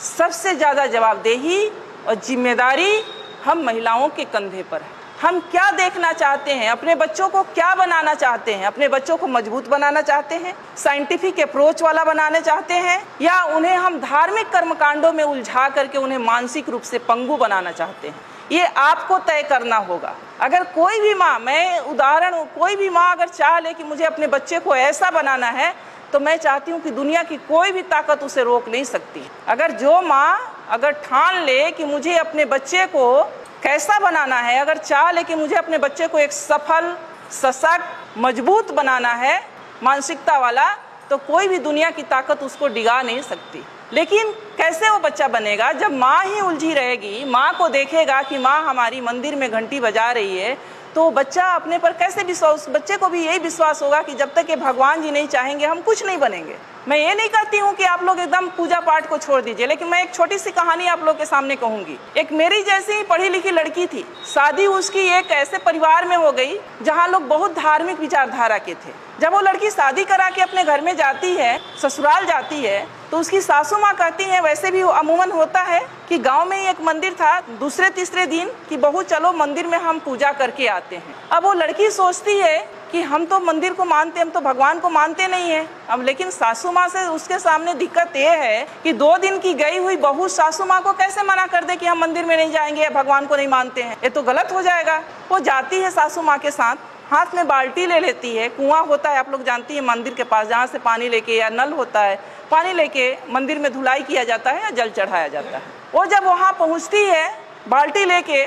सबसे ज्यादा जवाबदेही और जिम्मेदारी हम महिलाओं के कंधे पर है। हम क्या देखना चाहते हैं, अपने बच्चों को क्या बनाना चाहते हैं? अपने बच्चों को मजबूत बनाना चाहते हैं, साइंटिफिक अप्रोच वाला बनाना चाहते हैं, या उन्हें हम धार्मिक कर्मकांडों में उलझा करके उन्हें मानसिक रूप से पंगु बनाना चाहते हैं? ये आपको तय करना होगा। अगर कोई भी माँ, मैं उदाहरण, कोई भी माँ अगर चाह ले कि मुझे अपने बच्चे को ऐसा बनाना है, तो मैं चाहती हूँ कि दुनिया की कोई भी ताकत उसे रोक नहीं सकती। अगर जो माँ अगर ठान ले कि मुझे अपने बच्चे को कैसा बनाना है, अगर चाह ले कि मुझे अपने बच्चे को एक सफल, सशक्त, मजबूत बनाना है, मानसिकता वाला, तो कोई भी दुनिया की ताकत उसको डिगा नहीं सकती। लेकिन कैसे वो बच्चा बनेगा? जब माँ ही उलझी रहेगी, माँ को देखेगा कि माँ हमारी मंदिर में घंटी बजा रही है, तो बच्चा अपने पर कैसे विश्वास, बच्चे को भी यही विश्वास होगा कि जब तक ये भगवान जी नहीं चाहेंगे हम कुछ नहीं बनेंगे। मैं ये नहीं कहती हूँ कि आप लोग एकदम पूजा पाठ को छोड़ दीजिए, लेकिन मैं एक छोटी सी कहानी आप लोग के सामने कहूंगी। एक मेरी जैसी ही पढ़ी लिखी लड़की थी, शादी उसकी एक ऐसे परिवार में हो गई जहाँ लोग बहुत धार्मिक विचारधारा के थे। जब वो लड़की शादी करा के अपने घर में जाती है, ससुराल जाती है, तो उसकी सासू माँ कहती है, वैसे भी अमूमन होता है कि गांव में ही एक मंदिर था, दूसरे तीसरे दिन कि बहू चलो मंदिर में हम पूजा करके आते हैं। अब वो लड़की सोचती है कि हम तो मंदिर को मानते, हम तो भगवान को मानते नहीं है। अब लेकिन सासू माँ से उसके सामने दिक्कत ये है कि 2 दिन की गई हुई बहू सासू माँ को कैसे मना कर दे कि हम मंदिर में नहीं जाएंगे या भगवान को नहीं मानते हैं, ये तो गलत हो जाएगा। वो जाती है सासू माँ के साथ, हाथ में बाल्टी ले लेती है, कुआं होता है आप लोग जानती है मंदिर के पास, जहाँ से पानी लेके, या नल होता है, पानी लेके मंदिर में धुलाई किया जाता है या जल चढ़ाया जाता है। वो जब वहाँ पहुँचती है बाल्टी लेके,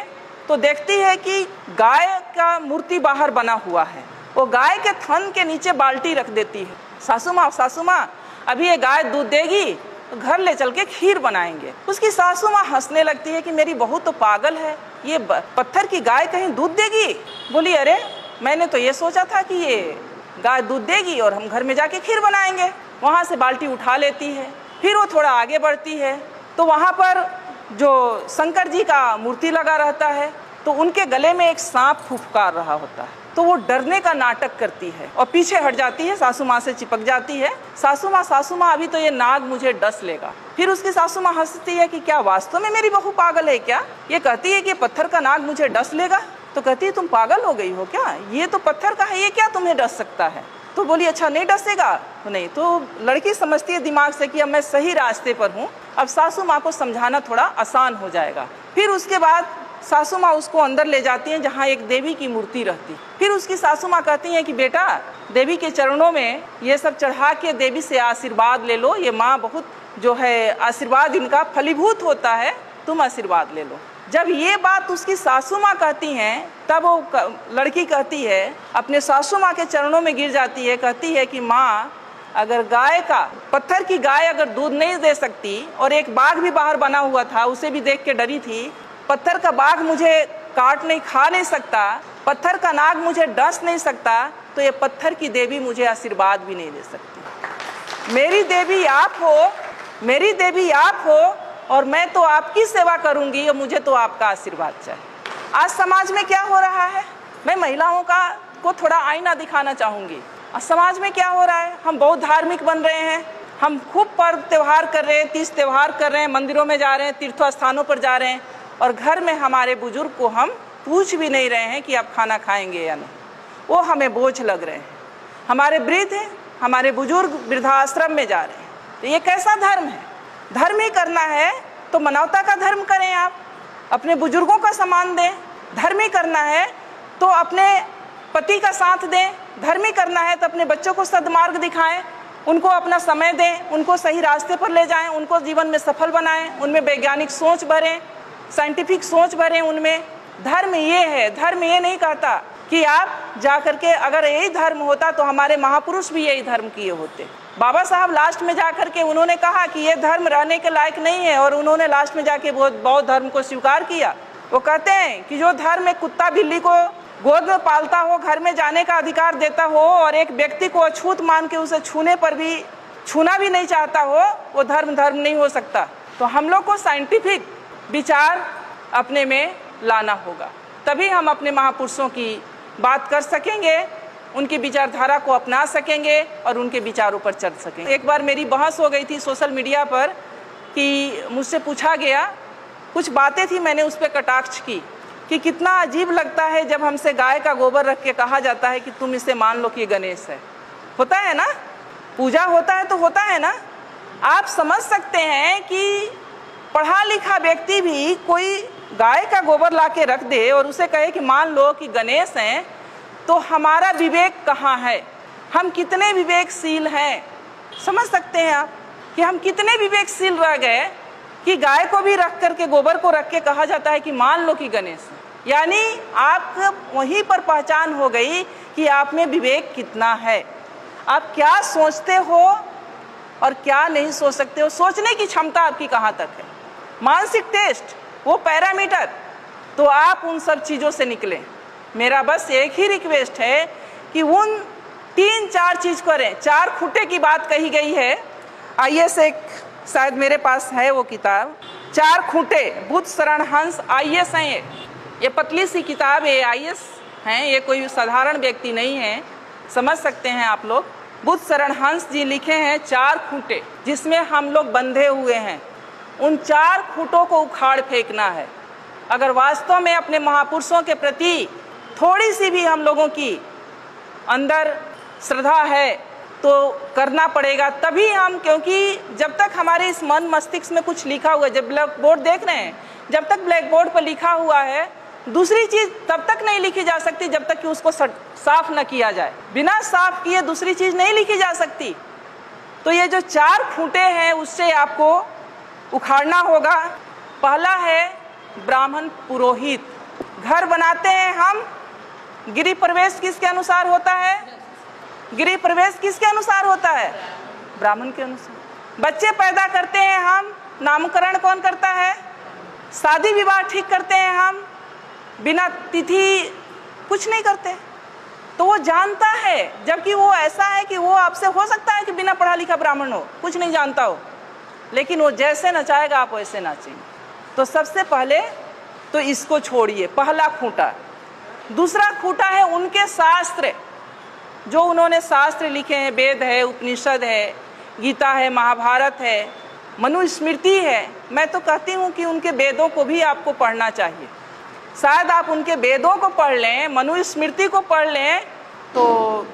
तो देखती है कि गाय का मूर्ति बाहर बना हुआ है। वो गाय के थन के नीचे बाल्टी रख देती है। सासू माँ अभी ये गाय दूध देगी तो घर ले चल के खीर बनाएंगे। उसकी सासू माँ हंसने लगती है कि मेरी बहू तो पागल है, ये पत्थर की गाय कहीं दूध देगी। बोली अरे मैंने तो ये सोचा था कि ये गाय दूध देगी और हम घर में जाके खीर बनाएंगे। वहाँ से बाल्टी उठा लेती है, फिर वो थोड़ा आगे बढ़ती है तो वहाँ पर जो शंकर जी का मूर्ति लगा रहता है तो उनके गले में एक सांप फुफकार रहा होता है, तो वो डरने का नाटक करती है और पीछे हट जाती है, सासू माँ से चिपक जाती है। सासू माँ अभी तो ये नाग मुझे डस लेगा। फिर उसकी सासू माँ हंसती है कि क्या वास्तव में मेरी बहू पागल है क्या? ये कहती है कि पत्थर का नाग मुझे डस लेगा। तो कहती है तुम पागल हो गई हो क्या, ये तो पत्थर का है, ये क्या तुम्हें डस सकता है? तो बोली अच्छा नहीं डसेगा? तो नहीं। तो लड़की समझती है दिमाग से कि अब मैं सही रास्ते पर हूँ, अब सासू माँ को समझाना थोड़ा आसान हो जाएगा। फिर उसके बाद सासू माँ उसको अंदर ले जाती हैं जहाँ एक देवी की मूर्ति रहती। फिर उसकी सासू माँ कहती हैं कि बेटा देवी के चरणों में ये सब चढ़ा के देवी से आशीर्वाद ले लो, ये माँ बहुत जो है आशीर्वाद इनका फलीभूत होता है, तुम आशीर्वाद ले लो। जब ये बात उसकी सासू माँ कहती हैं तब वो लड़की कहती है, अपने सासू माँ के चरणों में गिर जाती है, कहती है कि माँ अगर गाय का, पत्थर की गाय अगर दूध नहीं दे सकती और एक बाघ भी बाहर बना हुआ था उसे भी देख के डरी थी, पत्थर का बाघ मुझे काट नहीं खा नहीं सकता, पत्थर का नाग मुझे डस नहीं सकता, तो ये पत्थर की देवी मुझे आशीर्वाद भी नहीं दे सकती। मेरी देवी आप हो, मेरी देवी आप हो और मैं तो आपकी सेवा करूंगी और मुझे तो आपका आशीर्वाद चाहिए। आज समाज में क्या हो रहा है, मैं महिलाओं को थोड़ा आईना दिखाना चाहूंगी। आज समाज में क्या हो रहा है, हम बहुत धार्मिक बन रहे हैं, हम खूब पर्व त्यौहार कर रहे हैं, तीज त्यौहार कर रहे हैं, मंदिरों में जा रहे हैं, तीर्थ स्थानों पर जा रहे हैं और घर में हमारे बुजुर्ग को हम पूछ भी नहीं रहे हैं कि आप खाना खाएंगे या नहीं, वो हमें बोझ लग रहे हैं। हमारे वृद्ध हैं, हमारे बुजुर्ग वृद्धाश्रम में जा रहे हैं, तो ये कैसा धर्म है? धर्म ही करना है तो मानवता का धर्म करें, आप अपने बुजुर्गों का सम्मान दें। धर्म ही करना है तो अपने पति का साथ दें। धर्म ही करना है तो अपने बच्चों को सद्मार्ग दिखाएं, उनको अपना समय दें, उनको सही रास्ते पर ले जाएं, उनको जीवन में सफल बनाएं, उनमें वैज्ञानिक सोच भरें, साइंटिफिक सोच भरें उनमें। धर्म ये है, धर्म ये नहीं कहता कि आप जा करके, अगर यही धर्म होता तो हमारे महापुरुष भी यही धर्म किए होते। बाबा साहब लास्ट में जा करके उन्होंने कहा कि ये धर्म रहने के लायक नहीं है और उन्होंने लास्ट में जाके बौद्ध धर्म को स्वीकार किया। वो कहते हैं कि जो धर्म एक कुत्ता बिल्ली को गोद में पालता हो, घर में जाने का अधिकार देता हो और एक व्यक्ति को अछूत मान के उसे छूने पर भी छूना भी नहीं चाहता हो, वो धर्म नहीं हो सकता। तो हम लोग को साइंटिफिक विचार अपने में लाना होगा, तभी हम अपने महापुरुषों की बात कर सकेंगे, उनकी विचारधारा को अपना सकेंगे और उनके विचारों पर चल सकेंगे। एक बार मेरी बहस हो गई थी सोशल मीडिया पर कि मुझसे पूछा गया, कुछ बातें थी, मैंने उस पर कटाक्ष की कि कितना अजीब लगता है जब हमसे गाय का गोबर रख के कहा जाता है कि तुम इसे मान लो कि गणेश है। होता है ना, पूजा होता है तो होता है ना। आप समझ सकते हैं कि पढ़ा लिखा व्यक्ति भी कोई गाय का गोबर ला के रख दे और उसे कहे कि मान लो कि गणेश हैं, तो हमारा विवेक कहाँ है? हम कितने विवेकशील हैं? समझ सकते हैं आप कि हम कितने विवेकशील रह गए कि गाय को भी रख करके, गोबर को रख के कहा जाता है कि मान लो कि गणेश है। यानी आप वहीं पर पहचान हो गई कि आप में विवेक कितना है, आप क्या सोचते हो और क्या नहीं सोच सकते हो, सोचने की क्षमता आपकी कहाँ तक है। मानसिक टेस्ट, वो पैरामीटर, तो आप उन सब चीज़ों से निकलें। मेरा बस एक ही रिक्वेस्ट है कि उन 3-4 चीज़ करें। 4 खूंटे की बात कही गई है, आइए से एक शायद मेरे पास है वो किताब, 4 खूंटे, बुद्ध शरण हंस IAS हैं। ये पतली सी किताब है, IAS हैं, ये कोई साधारण व्यक्ति नहीं है, समझ सकते हैं आप लोग। बुद्ध शरण हंस जी लिखे हैं 4 खूंटे जिसमें हम लोग बंधे हुए हैं। उन 4 खूंटों को उखाड़ फेंकना है। अगर वास्तव में अपने महापुरुषों के प्रति थोड़ी सी भी हम लोगों की अंदर श्रद्धा है तो करना पड़ेगा, तभी हम, क्योंकि जब तक हमारे इस मन मस्तिष्क में कुछ लिखा हुआ है, जब ब्लैक बोर्ड देख रहे हैं, जब तक ब्लैक बोर्ड पर लिखा हुआ है, दूसरी चीज़ तब तक नहीं लिखी जा सकती जब तक कि उसको साफ न किया जाए। बिना साफ किए दूसरी चीज़ नहीं लिखी जा सकती। तो ये जो 4 खूंटे हैं उससे आपको उखाड़ना होगा। पहला है ब्राह्मण पुरोहित। घर बनाते हैं हम, गृह प्रवेश किसके अनुसार होता है? गृह प्रवेश किसके अनुसार होता है? ब्राह्मण के अनुसार। बच्चे पैदा करते हैं हम, नामकरण कौन करता है? शादी विवाह ठीक करते हैं हम, बिना तिथि कुछ नहीं करते। तो वो जानता है, जबकि वो ऐसा है कि वो आपसे हो सकता है कि बिना पढ़ा लिखा ब्राह्मण हो, कुछ नहीं जानता हो, लेकिन वो जैसे नचाएगा आप वैसे नाचेंगे। तो सबसे पहले तो इसको छोड़िए, पहला खूंटा। दूसरा खूंटा है उनके शास्त्र, जो उन्होंने शास्त्र लिखे हैं, वेद है, उपनिषद है, गीता है, महाभारत है, मनुस्मृति है। मैं तो कहती हूँ कि उनके वेदों को भी आपको पढ़ना चाहिए। शायद आप उनके वेदों को पढ़ लें, मनुस्मृति को पढ़ लें, तो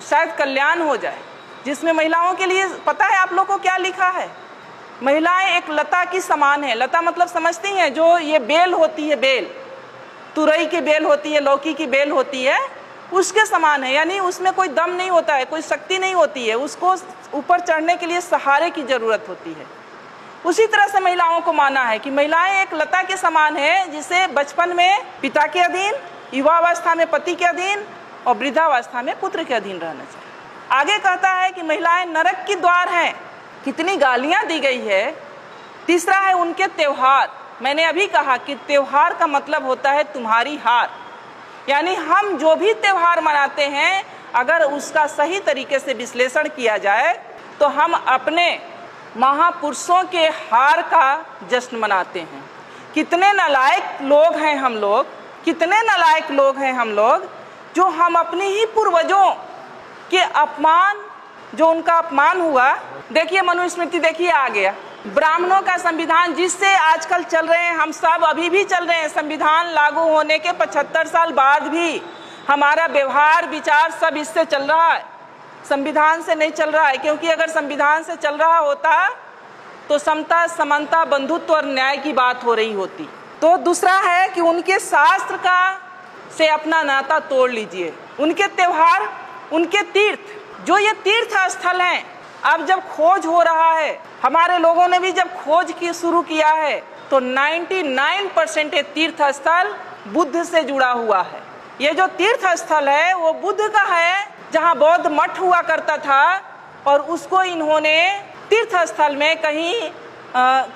शायद कल्याण हो जाए। जिसमें महिलाओं के लिए पता है आप लोग को क्या लिखा है? महिलाएं एक लता की समान है। लता मतलब समझती हैं, जो ये बेल होती है, बेल, तुरई की बेल होती है, लौकी की बेल होती है, उसके समान है। यानी उसमें कोई दम नहीं होता है, कोई शक्ति नहीं होती है, उसको ऊपर चढ़ने के लिए सहारे की जरूरत होती है। उसी तरह से महिलाओं को माना है कि महिलाएं एक लता के समान है, जिसे बचपन में पिता के अधीन, युवावस्था में पति के अधीन और वृद्धावस्था में पुत्र के अधीन रहना चाहिए। आगे कहता है कि महिलाएं नरक की द्वार हैं। कितनी गालियां दी गई है। तीसरा है उनके त्योहार। मैंने अभी कहा कि त्योहार का मतलब होता है तुम्हारी हार। यानी हम जो भी त्योहार मनाते हैं, अगर उसका सही तरीके से विश्लेषण किया जाए तो हम अपने महापुरुषों के हार का जश्न मनाते हैं। कितने नालायक लोग हैं हम लोग, कितने नालायक लोग हैं हम लोग, जो हम अपने ही पूर्वजों के अपमान, जो उनका अपमान हुआ। देखिए मनुस्मृति, देखिए आ गया ब्राह्मणों का संविधान, जिससे आजकल चल रहे हैं हम सब, अभी भी चल रहे हैं। संविधान लागू होने के 75 साल बाद भी हमारा व्यवहार, विचार सब इससे चल रहा है, संविधान से नहीं चल रहा है। क्योंकि अगर संविधान से चल रहा होता तो समता, समानता, बंधुत्व और न्याय की बात हो रही होती। तो दूसरा है कि उनके शास्त्र का से अपना नाता तोड़ लीजिए। उनके त्योहार, उनके तीर्थ, जो ये तीर्थ स्थल हैं, अब जब खोज हो रहा है, हमारे लोगों ने भी जब खोज की शुरू किया है, तो 99% ये तीर्थ स्थल बुद्ध से जुड़ा हुआ है। ये जो तीर्थ स्थल है वो बुद्ध का है, जहाँ बौद्ध मठ हुआ करता था, और उसको इन्होंने तीर्थ स्थल में कहीं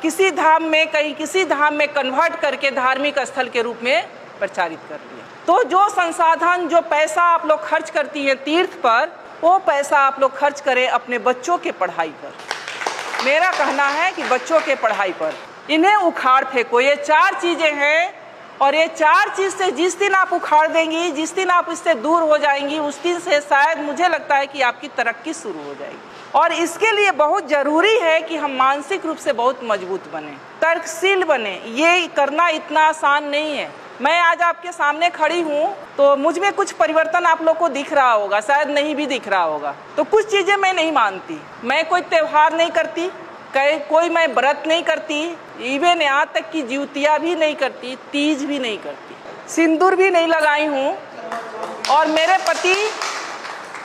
किसी धाम में, कहीं किसी धाम में कन्वर्ट करके धार्मिक स्थल के रूप में प्रचारित कर दिया। तो जो संसाधन, जो पैसा आप लोग खर्च करती हैं तीर्थ पर, वो पैसा आप लोग खर्च करें अपने बच्चों के पढ़ाई पर। मेरा कहना है कि बच्चों के पढ़ाई पर इन्हें उखाड़ फेंको। ये 4 चीजें हैं, और ये 4 चीज से जिस दिन आप उखाड़ देंगी, जिस दिन आप इससे दूर हो जाएंगी, उस दिन से शायद मुझे लगता है कि आपकी तरक्की शुरू हो जाएगी। और इसके लिए बहुत जरूरी है कि हम मानसिक रूप से बहुत मजबूत बने, तर्कशील बने। ये करना इतना आसान नहीं है। मैं आज आपके सामने खड़ी हूँ तो मुझ में कुछ परिवर्तन आप लोग को दिख रहा होगा, शायद नहीं भी दिख रहा होगा। तो कुछ चीजें मैं नहीं मानती, मैं कोई त्योहार नहीं करती, कोई मैं व्रत नहीं करती, इवन यहाँ तक कि ज्योतिया भी नहीं करती, तीज भी नहीं करती, सिंदूर भी नहीं लगाई हूँ। और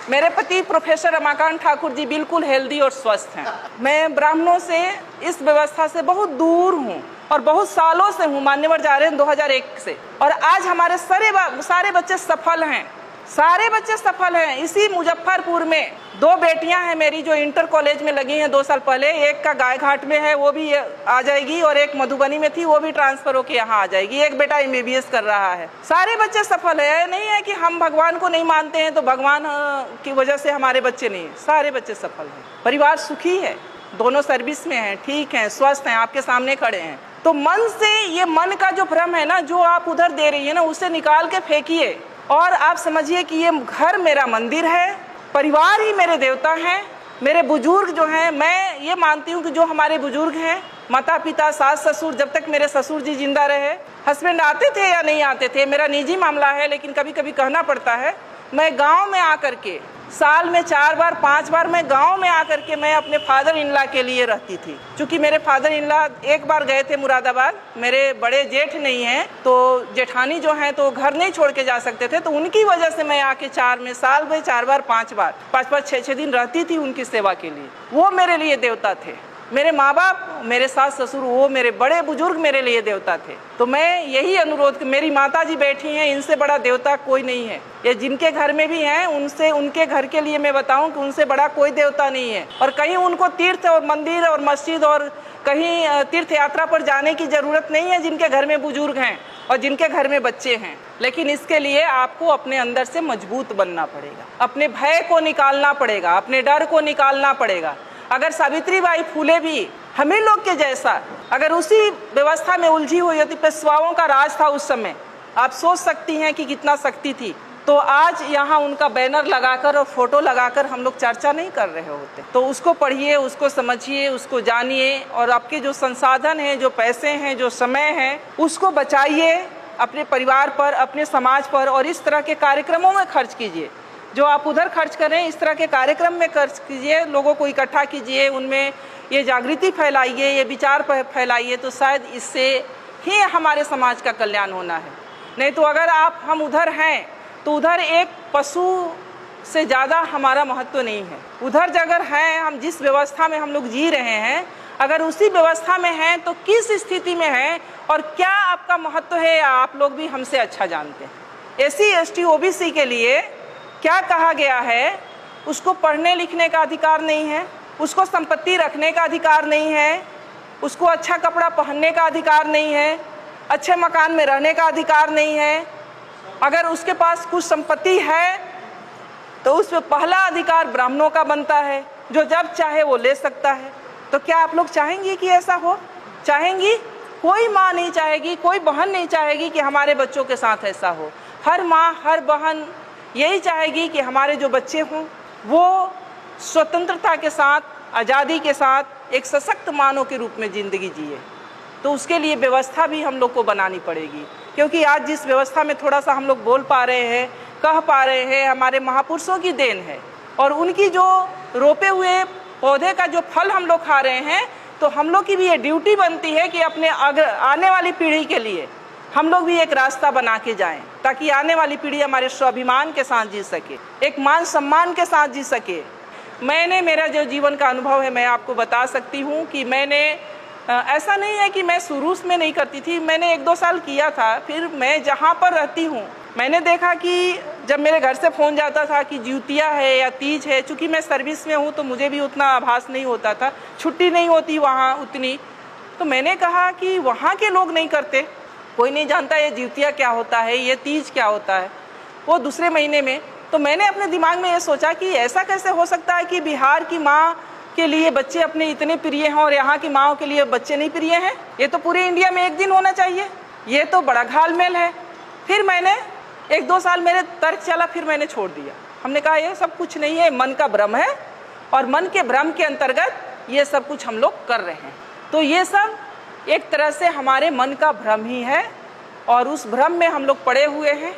मेरे पति प्रोफेसर रमाकांत ठाकुर जी बिल्कुल हेल्दी और स्वस्थ हैं। मैं ब्राह्मणों से, इस व्यवस्था से बहुत दूर हूँ और बहुत सालों से हूँ, मान्यवर जा रहे हैं 2001 से। और आज हमारे सारे बच्चे सफल हैं, सारे बच्चे सफल हैं। इसी मुजफ्फरपुर में 2 बेटियां हैं मेरी जो इंटर कॉलेज में लगी हैं 2 साल पहले। एक का गाय घाट में है, वो भी आ जाएगी, और एक मधुबनी में थी, वो भी ट्रांसफर होकर यहाँ आ जाएगी। एक बेटा MBBS कर रहा है। सारे बच्चे सफल है। नहीं है कि हम भगवान को नहीं मानते हैं तो भगवान की वजह से हमारे बच्चे नहीं, सारे बच्चे सफल हैं। परिवार सुखी है, दोनों सर्विस में हैं, ठीक हैं, स्वस्थ हैं, आपके सामने खड़े हैं। तो मन से, ये मन का जो भ्रम है ना, जो आप उधर दे रही है ना, उसे निकाल के फेंकिए और आप समझिए कि ये घर मेरा मंदिर है, परिवार ही मेरे देवता हैं। मेरे बुजुर्ग जो हैं, मैं ये मानती हूँ कि जो हमारे बुजुर्ग हैं, माता पिता, सास ससुर, जब तक मेरे ससुर जी जिंदा रहे, हस्बैंड आते थे या नहीं आते थे, मेरा निजी मामला है, लेकिन कभी कभी कहना पड़ता है। मैं गांव में आकर के, साल में 4 बार 5 बार मैं गांव में आकर के मैं अपने फादर इन लॉ के लिए रहती थी। क्योंकि मेरे फादर इन लॉ एक बार गए थे मुरादाबाद, मेरे बड़े जेठ नहीं हैं तो जेठानी जो हैं तो घर नहीं छोड़ के जा सकते थे, तो उनकी वजह से मैं आके साल में 4 बार 5 बार 5-5 6-6 दिन रहती थी उनकी सेवा के लिए। वो मेरे लिए देवता थे। मेरे माँ बाप, मेरे सास ससुर, वो मेरे बड़े बुजुर्ग मेरे लिए देवता थे। तो मैं यही अनुरोध, मेरी माता जी बैठी हैं, इनसे बड़ा देवता कोई नहीं है। ये जिनके घर में भी हैं, उनसे, उनके घर के लिए मैं बताऊं कि उनसे बड़ा कोई देवता नहीं है। और कहीं उनको तीर्थ और मंदिर और मस्जिद और कहीं तीर्थ यात्रा पर जाने की जरूरत नहीं है जिनके घर में बुजुर्ग हैं और जिनके घर में बच्चे हैं। लेकिन इसके लिए आपको अपने अंदर से मजबूत बनना पड़ेगा, अपने भय को निकालना पड़ेगा, अपने डर को निकालना पड़ेगा। अगर सावित्रीबाई फूले भी हमें लोग के जैसा अगर उसी व्यवस्था में उलझी हुई होती, पेशवाओं का राज था उस समय, आप सोच सकती हैं कि कितना शक्ति थी, तो आज यहाँ उनका बैनर लगाकर और फोटो लगाकर हम लोग चर्चा नहीं कर रहे होते। तो उसको पढ़िए, उसको समझिए, उसको जानिए और आपके जो संसाधन हैं, जो पैसे हैं, जो समय है, उसको बचाइए अपने परिवार पर, अपने समाज पर और इस तरह के कार्यक्रमों में खर्च कीजिए। जो आप उधर खर्च करें, इस तरह के कार्यक्रम में खर्च कीजिए, लोगों को इकट्ठा कीजिए, उनमें ये जागृति फैलाइए, ये विचार फैलाइए, तो शायद इससे ही हमारे समाज का कल्याण होना है। नहीं तो अगर हम उधर हैं तो उधर एक पशु से ज़्यादा हमारा महत्व नहीं है। उधर जगह है, हम जिस व्यवस्था में हम लोग जी रहे हैं, अगर उसी व्यवस्था में हैं तो किस स्थिति में हैं और क्या आपका महत्व है, आप लोग भी हमसे अच्छा जानते हैं। SC ST OBC के लिए क्या कहा गया है, उसको पढ़ने लिखने का अधिकार नहीं है, उसको संपत्ति रखने का अधिकार नहीं है, उसको अच्छा कपड़ा पहनने का अधिकार नहीं है, अच्छे मकान में रहने का अधिकार नहीं है। अगर उसके पास कुछ संपत्ति है तो उसमें पहला अधिकार ब्राह्मणों का बनता है, जो जब चाहे वो ले सकता है। तो क्या आप लोग चाहेंगे कि ऐसा हो? चाहेंगी? कोई माँ नहीं चाहेगी, कोई बहन नहीं चाहेगी कि हमारे बच्चों के साथ ऐसा हो। हर माँ, हर बहन यही चाहेगी कि हमारे जो बच्चे हों वो स्वतंत्रता के साथ, आज़ादी के साथ एक सशक्त मानव के रूप में ज़िंदगी जिए। तो उसके लिए व्यवस्था भी हम लोग को बनानी पड़ेगी, क्योंकि आज जिस व्यवस्था में थोड़ा सा हम लोग बोल पा रहे हैं, कह पा रहे हैं, हमारे महापुरुषों की देन है। और उनकी जो रोपे हुए पौधे का जो फल हम लोग खा रहे हैं, तो हम लोग की भी ये ड्यूटी बनती है कि अपने आने वाली पीढ़ी के लिए हम लोग भी एक रास्ता बना के जाएं, ताकि आने वाली पीढ़ी हमारे स्वाभिमान के साथ जी सके, एक मान सम्मान के साथ जी सके। मेरा जो जीवन का अनुभव है मैं आपको बता सकती हूँ कि मैंने ऐसा नहीं है कि मैं शुरू में नहीं करती थी, मैंने 1-2 साल किया था। फिर मैं जहाँ पर रहती हूँ मैंने देखा कि जब मेरे घर से फ़ोन जाता था कि ज्योतिया है या तीज है, चूँकि मैं सर्विस में हूँ तो मुझे भी उतना आभास नहीं होता था, छुट्टी नहीं होती वहाँ उतनी। तो मैंने कहा कि वहाँ के लोग नहीं करते, कोई नहीं जानता ये ज्योतिया क्या होता है, ये तीज क्या होता है, वो दूसरे महीने में। तो मैंने अपने दिमाग में ये सोचा कि ऐसा कैसे हो सकता है कि बिहार की माँ के लिए बच्चे अपने इतने प्रिय हैं और यहाँ की माँओं के लिए बच्चे नहीं प्रिय हैं। ये तो पूरे इंडिया में एक दिन होना चाहिए, ये तो बड़ा घालमेल है। फिर मैंने 1-2 साल मेरे तर्क चला, फिर मैंने छोड़ दिया। हमने कहा ये सब कुछ नहीं है, मन का भ्रम है और मन के भ्रम के अंतर्गत ये सब कुछ हम लोग कर रहे हैं। तो ये सब एक तरह से हमारे मन का भ्रम ही है और उस भ्रम में हम लोग पड़े हुए हैं।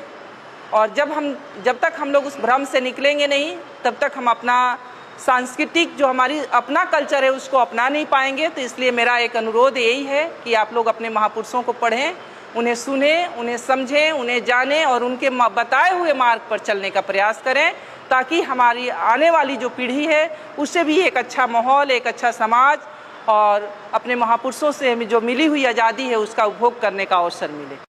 और जब तक हम लोग उस भ्रम से निकलेंगे नहीं, तब तक हम अपना सांस्कृतिक जो हमारी अपना कल्चर है उसको अपना नहीं पाएंगे। तो इसलिए मेरा एक अनुरोध यही है कि आप लोग अपने महापुरुषों को पढ़ें, उन्हें सुनें, उन्हें समझें, उन्हें जानें और उनके बताए हुए मार्ग पर चलने का प्रयास करें, ताकि हमारी आने वाली जो पीढ़ी है उससे भी एक अच्छा माहौल, एक अच्छा समाज और अपने महापुरुषों से हमें जो मिली हुई आज़ादी है उसका उपभोग करने का अवसर मिले।